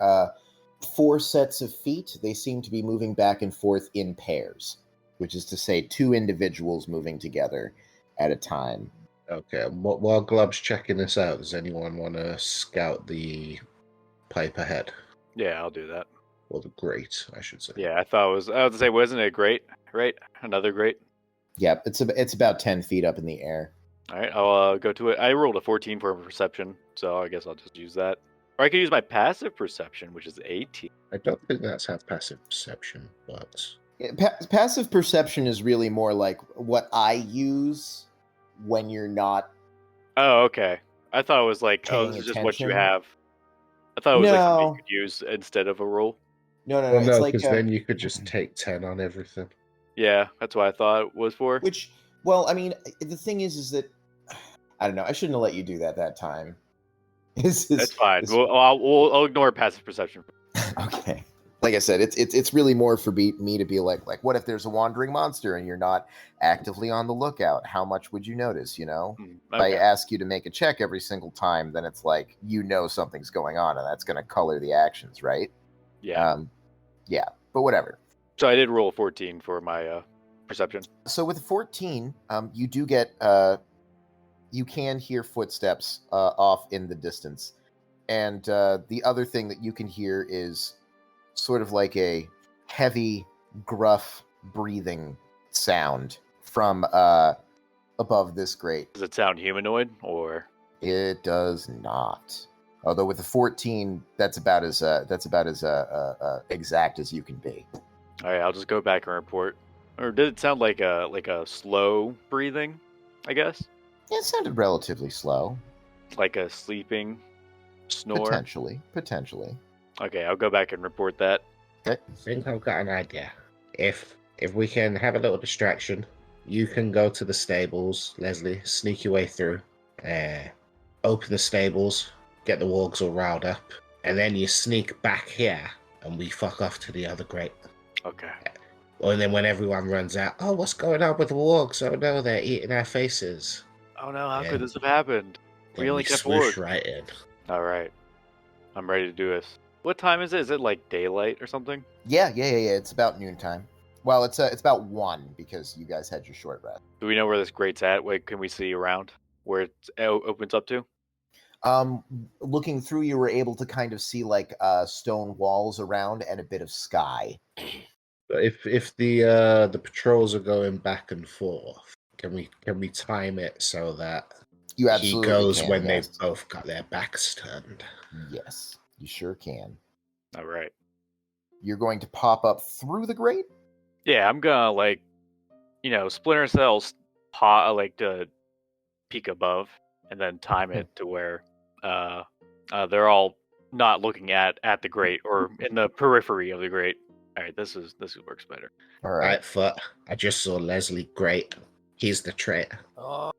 4 sets of feet. They seem to be moving back and forth in pairs, which is to say 2 individuals moving together at a time.
Okay. While Glob's checking this out, does anyone want to scout the pipe ahead?
Yeah, I'll do that.
Or the grate, I should say.
Yeah, I was to say, wasn't it great? Right? Another great?
Yep, it's about 10 feet up in the air.
All right, I'll go to it. I rolled a 14 for perception, so I guess I'll just use that. Or I could use my passive perception, which is 18.
I don't think that's how passive perception works.
Passive perception is really more like what I use when you're not.
Oh, okay. I thought it was like, this is just what you have. I thought it was like something you could use instead of a roll.
No.
Well, no,
it's
because then you could just take 10 on everything.
Yeah, that's what I thought it was for.
Which, well, I mean, the thing is that I don't know. I shouldn't have let you do that time.
That's fine. I'll ignore passive perception.
Okay. Like I said, it's really more for me to be like, what if there's a wandering monster and you're not actively on the lookout? How much would you notice?
Okay.
If I ask you to make a check every single time, then it's like something's going on, and that's going to color the actions, right?
Yeah.
Yeah. But whatever.
So I did roll a 14 for my perception.
So with 14, you do get you can hear footsteps off in the distance, and the other thing that you can hear is sort of like a heavy, gruff breathing sound from above this grate.
Does it sound humanoid, or?
It does not. Although with the 14, that's about as exact as you can be.
All right, I'll just go back and report. Or did it sound like a slow breathing? I guess.
It sounded relatively slow.
Like a sleeping snore.
Potentially.
Okay, I'll go back and report that.
I think I've got an idea. If we can have a little distraction, you can go to the stables, Leslie, sneak your way through, open the stables, get the wargs all riled up, and then you sneak back here, and we fuck off to the other grate.
Okay.
And then when everyone runs out, oh, what's going on with the wargs? Oh no, they're eating our faces.
Oh no, how could this have happened? We only kept
swoosh
wargs.
right in.
All right. I'm ready to do this. What time is it? Is it like daylight or something?
Yeah. It's about noontime. Well, it's about 1 because you guys had your short rest.
Do we know where this grate's at? Wait, can we see around where it opens up to?
Looking through, you were able to kind of see like stone walls around and a bit of sky.
If the patrols are going back and forth, can we time it so that
you absolutely
he goes
can,
when
yes.
they've both got their backs turned?
Yes, you sure can.
All right.
You're going to pop up through the grate?
Yeah, I'm gonna Splinter Cell's to peek above and then time it to where they're all not looking at the grate or in the periphery of the grate. All right, this works better.
All right.
Right foot. I just saw Leslie. Great. He's the traitor.
Oh,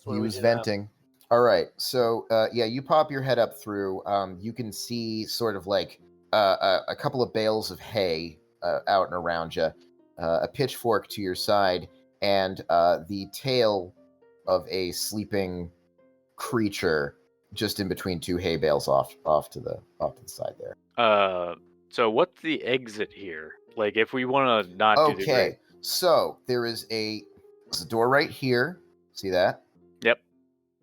He was venting. All right. So, you pop your head up through. You can see sort of like a couple of bales of hay out and around you, a pitchfork to your side, and the tail of a sleeping creature just in between 2 hay bales off to the side there.
So what's the exit here? Like, if we want to not do the
Okay, so there's a door right here, See that?
Yep.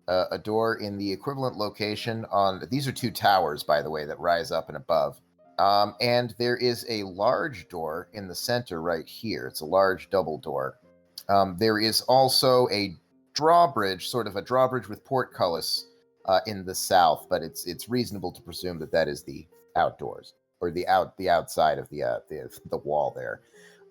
A door in the equivalent location on... These are 2 towers, by the way, that rise up and above. And there is a large door in the center right here. It's a large double door. There is also a drawbridge, sort of a drawbridge with portcullis in the south, but it's reasonable to presume that is the outdoors, or the outside of the wall there.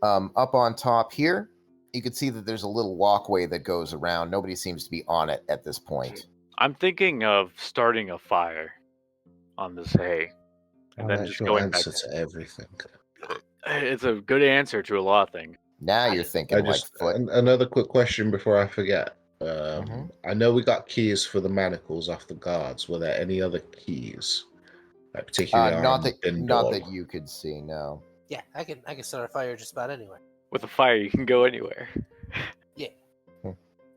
Up on top here, you can see that there's a little walkway that goes around. Nobody seems to be on it at this point.
I'm thinking of starting a fire on this hay, and then
That's
just
your
going back.
answer to everything.
It's a good answer to a lot of things.
Now you're thinking like foot.
Another quick question before I forget.
Mhm.
I know we got keys for the manacles off the guards. Were there any other keys, like particularly
Not
on the bin
not
door?
that you could see. No.
Yeah, I can start a fire just about anywhere.
With a fire, you can go anywhere.
Yeah.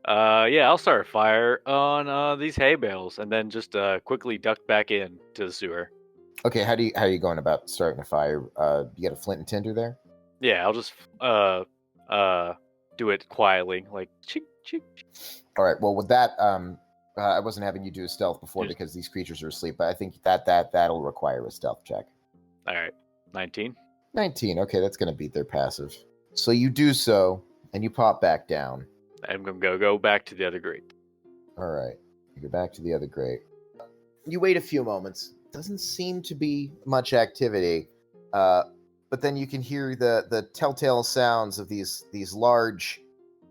Yeah, I'll start a fire on these hay bales, and then just quickly duck back in to the sewer.
Okay, how are you going about starting a fire? You got a flint and tinder there?
Yeah, I'll just do it quietly, like chick chick.
All right. Well, with that, I wasn't having you do a stealth before because these creatures are asleep, but I think that'll require a stealth check.
All right, 19.
19. Okay, that's going to beat their passive. So you do so, and you pop back down.
I'm gonna go back to the other grate.
All right. You go back to the other grate. You wait a few moments. Doesn't seem to be much activity, but then you can hear the telltale sounds of these large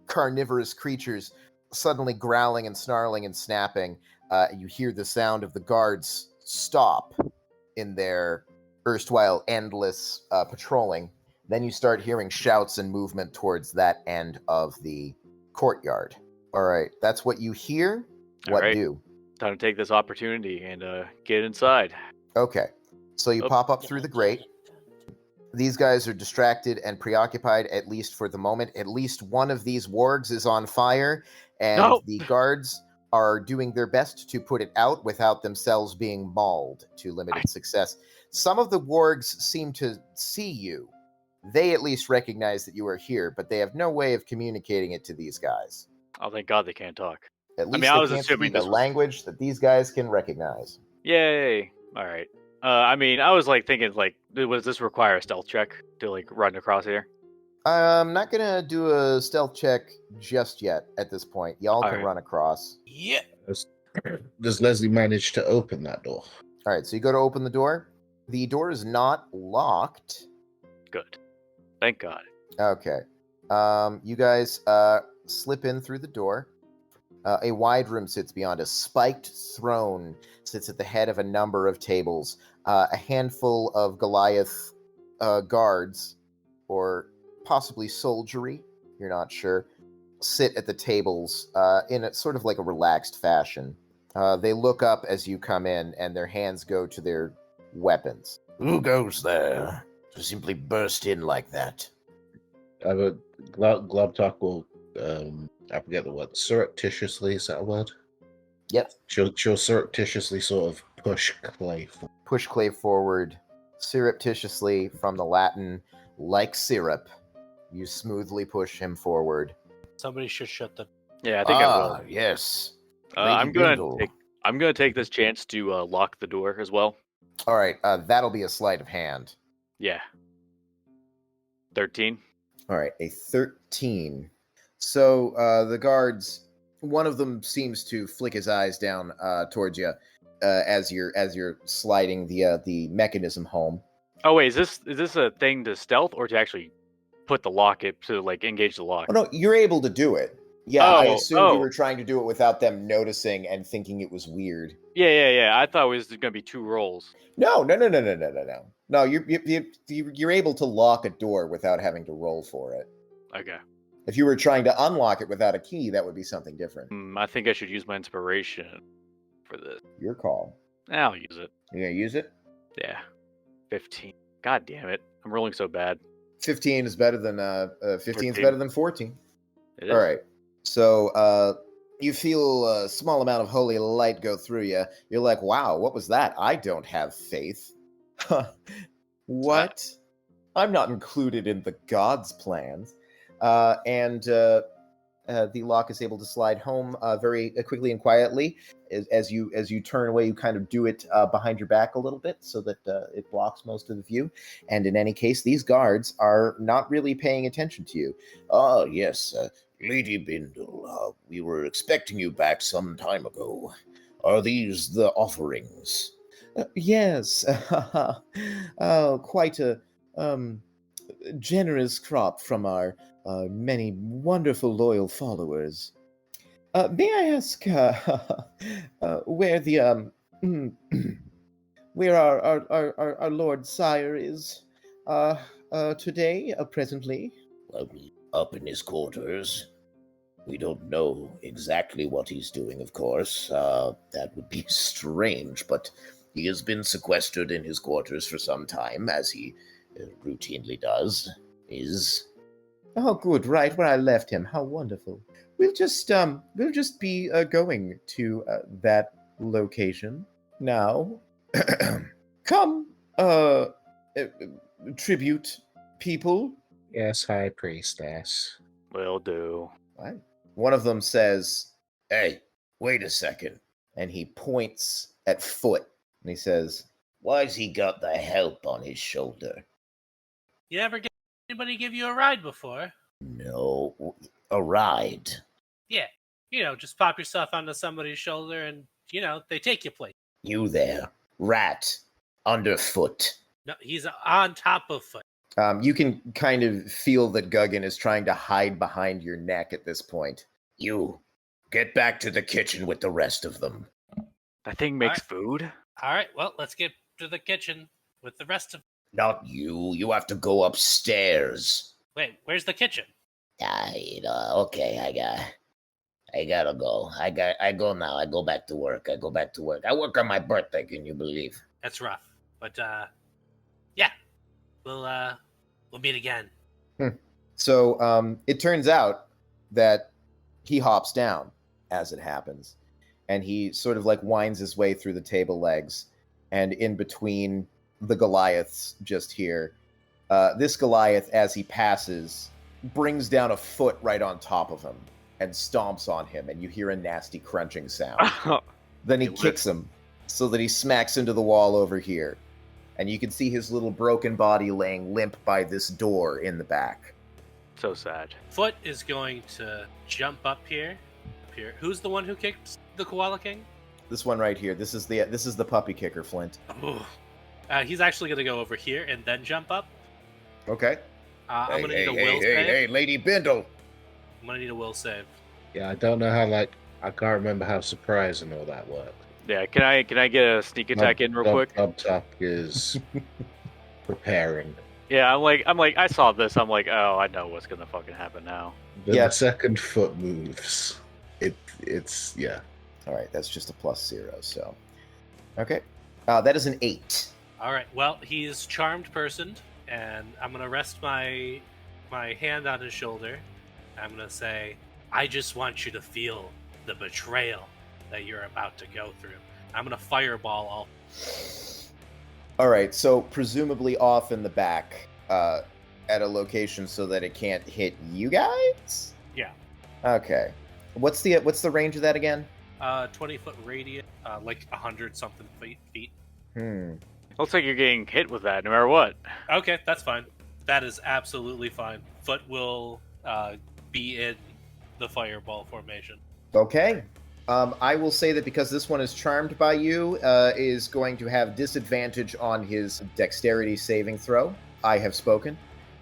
carnivorous creatures suddenly growling and snarling and snapping. You hear the sound of the guards stop in their erstwhile endless patrolling. Then you start hearing shouts and movement towards that end of the courtyard. All right, that's what you hear.
All
What
right.
do?
Time to take this opportunity and get inside.
Okay, so you
Oh.
pop up through the grate. These guys are distracted and preoccupied, at least for the moment. At least one of these wargs is on fire, and
No.
the guards are doing their best to put it out without themselves being mauled to limited success. Some of the wargs seem to see you. They at least recognize that you are here, but they have no way of communicating it to these guys.
Oh, thank God they can't talk.
At least
mean, I
they
was
can't
assuming
speak a
this was-
language that these guys can recognize.
Yay! All right. I mean, I was like thinking, like, does this require a stealth check to like run across here?
I'm not gonna do a stealth check just yet at this point. Y'all can
Alright.
run across.
Yeah.
Does Leslie manage to open that door?
All right, so you go to open the door. The door is not locked.
Good. Thank God.
Okay. You guys slip in through the door. A wide room sits beyond. A spiked throne sits at the head of a number of tables. A handful of Goliath guards, or possibly soldiery, you're not sure, sit at the tables in a sort of like a relaxed fashion. They look up as you come in, and their hands go to their weapons.
Who goes there to simply burst in like that?
I would Globtalk will I forget the word. Surreptitiously, is that a word?
Yep.
She'll surreptitiously sort of push Clay.
Push Clay forward surreptitiously, from the Latin, like syrup. You smoothly push him forward.
Somebody should shut the.
Yeah, I think I will.
Yes.
I'm
Lady
gonna
Bindle.
I'm gonna take this chance to lock the door as well.
All right, that'll be a sleight of hand.
Yeah. 13.
All right, a 13. So the guards, one of them seems to flick his eyes down towards you as you're sliding the mechanism home.
Oh wait, is this a thing to stealth or to actually put the lock it to like engage the lock?
Oh no, you're able to do it. Yeah, I assumed
oh.
you were trying to do it without them noticing and thinking it was weird.
Yeah. I thought it was gonna be 2 rolls.
No. No, you're able to lock a door without having to roll for it.
Okay.
If you were trying to unlock it without a key, that would be something different.
I think I should use my inspiration for this.
Your call.
I'll use it.
You gonna use it?
Yeah. 15. God damn it. I'm rolling so bad.
15 is better than 15 is
14.
better than 14.
It is.
All right. So you feel a small amount of holy light go through you. You're like, wow, what was that? I don't have faith. What? I'm not included in the gods' plans. And the lock is able to slide home very quickly and quietly. As you turn away, you kind of do it behind your back a little bit so that it blocks most of the view. And in any case, these guards are not really paying attention to you.
Ah, yes, Lady Bindle, we were expecting you back some time ago. Are these the offerings?
Yes, quite a generous crop from our many wonderful loyal followers. May I ask where the where our Lord Sire is today, presently?
Well, up in his quarters. We don't know exactly what he's doing, of course. That would be strange, but he has been sequestered in his quarters for some time, as he routinely does.
Oh, good, right where I left him. How wonderful. We'll just be going to that location now. Come, tribute people.
Yes, High Priestess.
Will do.
Right. One of them says,
Hey, wait a second.
and he points at Foot, and he says,
Why's he got the help on his shoulder?
You ever get anybody give you a ride before?
No, a ride.
Yeah. Just pop yourself onto somebody's shoulder and, they take you place.
You there, rat, underfoot.
No, he's on top of Foot.
you can kind of feel that Guggin is trying to hide behind your neck at this point.
You, get back to the kitchen with the rest of them.
That thing makes food?
All right, well, let's get to the kitchen with the rest of...
Not you. You have to go upstairs.
Wait, where's the kitchen?
Okay, I gotta go. I go now. I go back to work. I work on my birthday, can you believe?
That's rough. But, yeah. We'll meet again.
So it turns out that he hops down as it happens, and he sort of like winds his way through the table legs, and in between the Goliaths just here, this Goliath, as he passes, brings down a foot right on top of him and stomps on him, and you hear a nasty crunching sound. Then he kicks him so that he smacks into the wall over here, and you can see his little broken body laying limp by this door in the back.
So sad.
Foot is going to jump up here. Who's the one who kicked the Koala King?
This one right here. This is the puppy kicker, Flint.
Oh. He's actually going to go over here and then jump up.
Okay.
I'm going to need a will save.
Hey, Lady Bindle.
I'm going to need a will save.
Yeah, I don't know how, I can't remember how surprise and all that worked.
Yeah, can I get a sneak attack in real quick?
Up top is preparing.
Yeah, I'm like, I saw this. I'm like, oh, I know what's gonna fucking happen now.
The second foot moves. It's yeah.
All right, that's just a +0. So, okay, that is an 8.
All right. Well, he's charmed personed, and I'm gonna rest my hand on his shoulder. I'm gonna say, I just want you to feel the betrayal that you're about to go through. I'm gonna fireball all.
All right, so presumably off in the back, at a location so that it can't hit you guys.
Yeah.
Okay. What's the range of that again?
20-foot radius, like 100-something feet.
Looks like you're getting hit with that no matter what.
Okay, that's fine. That is absolutely fine. Foot will be in the fireball formation.
Okay. I will say that because this one is charmed by you, is going to have disadvantage on his dexterity saving throw. I have spoken.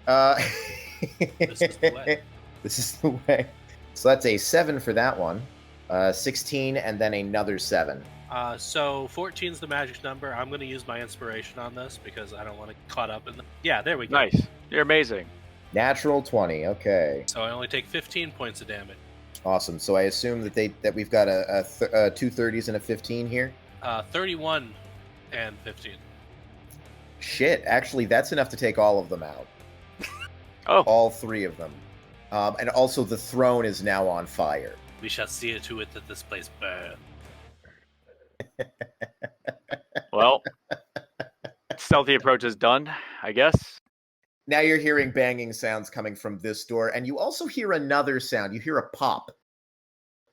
This is the way.
This is the way. So that's a 7 for that one. 16, and then another 7.
So 14's the magic number. I'm going to use my inspiration on this because I don't want to get caught up in the... Yeah, there we go.
Nice. You're amazing.
Natural 20. Okay.
So I only take 15 points of damage.
Awesome. So I assume that we've got two 30s and a 15 here.
31 and 15.
Shit. Actually, that's enough to take all of them out.
Oh.
All 3 of them. And also the throne is now on fire.
We shall see to it that this place burns.
Well, stealthy approach is done, I guess.
Now you're hearing banging sounds coming from this door, and you also hear another sound. You hear a pop.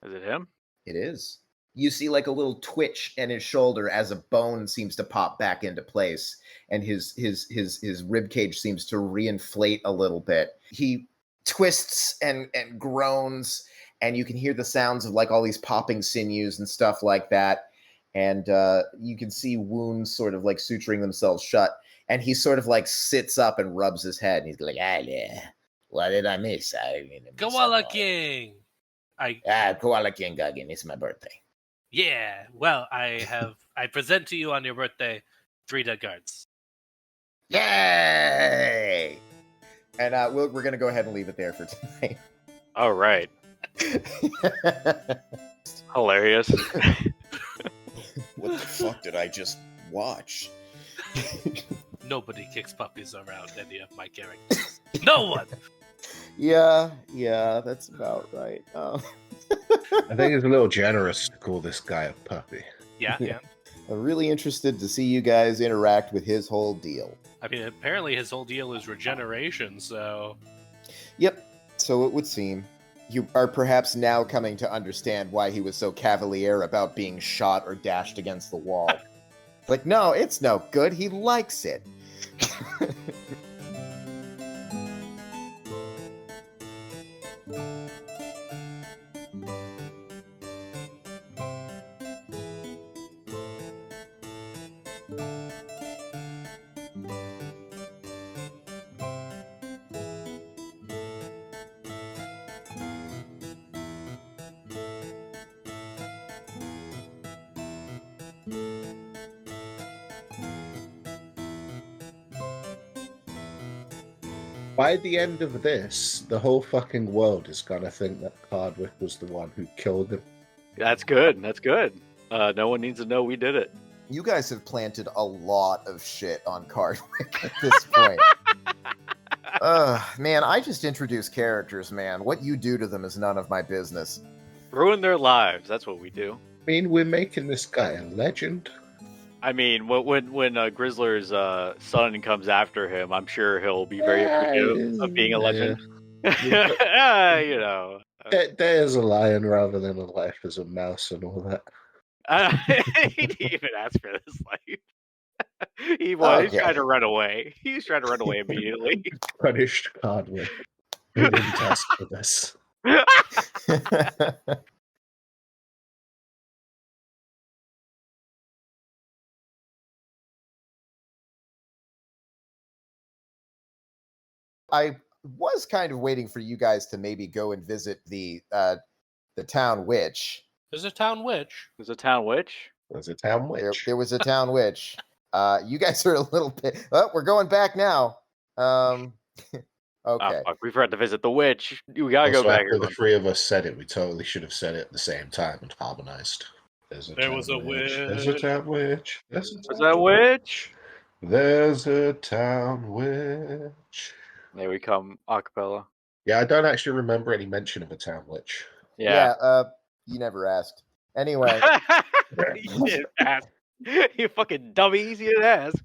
Is it him?
It is. You see like a little twitch in his shoulder as a bone seems to pop back into place, and his rib cage seems to reinflate a little bit. He twists and groans, and you can hear the sounds of like all these popping sinews and stuff like that. And you can see wounds sort of like suturing themselves shut. And he sort of like sits up and rubs his head, and he's like, yeah, what did I miss?
Koala King.
Koala King Guggin. It's my birthday.
Yeah. Well, I present to you on your birthday 3 dead guards.
Yay! And we're going to go ahead and leave it there for tonight.
All right. Hilarious.
What the fuck did I just watch?
Nobody kicks puppies around any of my characters. No one!
Yeah, that's about right.
I think it's a little generous to call this guy a puppy.
Yeah.
I'm really interested to see you guys interact with his whole deal.
I mean, apparently his whole deal is regeneration, so...
Yep, so it would seem. You are perhaps now coming to understand why he was so cavalier about being shot or dashed against the wall. Like, no, it's no good. He likes it.
By the end of this, the whole fucking world is gonna think that Hardwick was the one who killed him.
That's good. That's good. No one needs to know we did it.
You guys have planted a lot of shit on Cardwick at this point. Man, I just introduce characters, man. What you do to them is none of my business.
Ruin their lives. That's what we do.
I mean, we're making this guy a legend.
I mean, when Grizzler's son comes after him, I'm sure he'll be very appreciative of being a legend. You know.
There's a lion rather than a life as a mouse and all that.
He didn't even ask for this life. He's trying to run away. He's trying to run away immediately.
Punished Hardwick. He didn't ask for this.
I was kind of waiting for you guys to maybe go and visit the town witch.
There's a town witch.
There's a town witch?
There's a town witch.
There was a town witch. You guys are a little bit... Oh, we're going back now. Okay.
Oh, fuck. We forgot to visit the witch. We gotta
Also,
go back.
After the three of us said it, we totally should have said it at the same time and harmonized.
There was a witch.
There's a town witch.
Was that a witch?
There's a town witch.
There we come, acapella.
Yeah, I don't actually remember any mention of a town witch.
Yeah.
You never asked. Anyway.
You didn't ask. You fucking dummies, you didn't ask.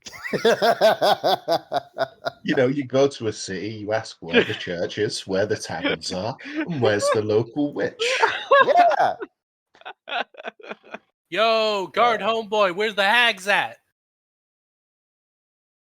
You know, you go to a city, you ask where the church is, where the taverns are, and where's the local witch.
Yeah.
Yo, guard homeboy, where's the hags at?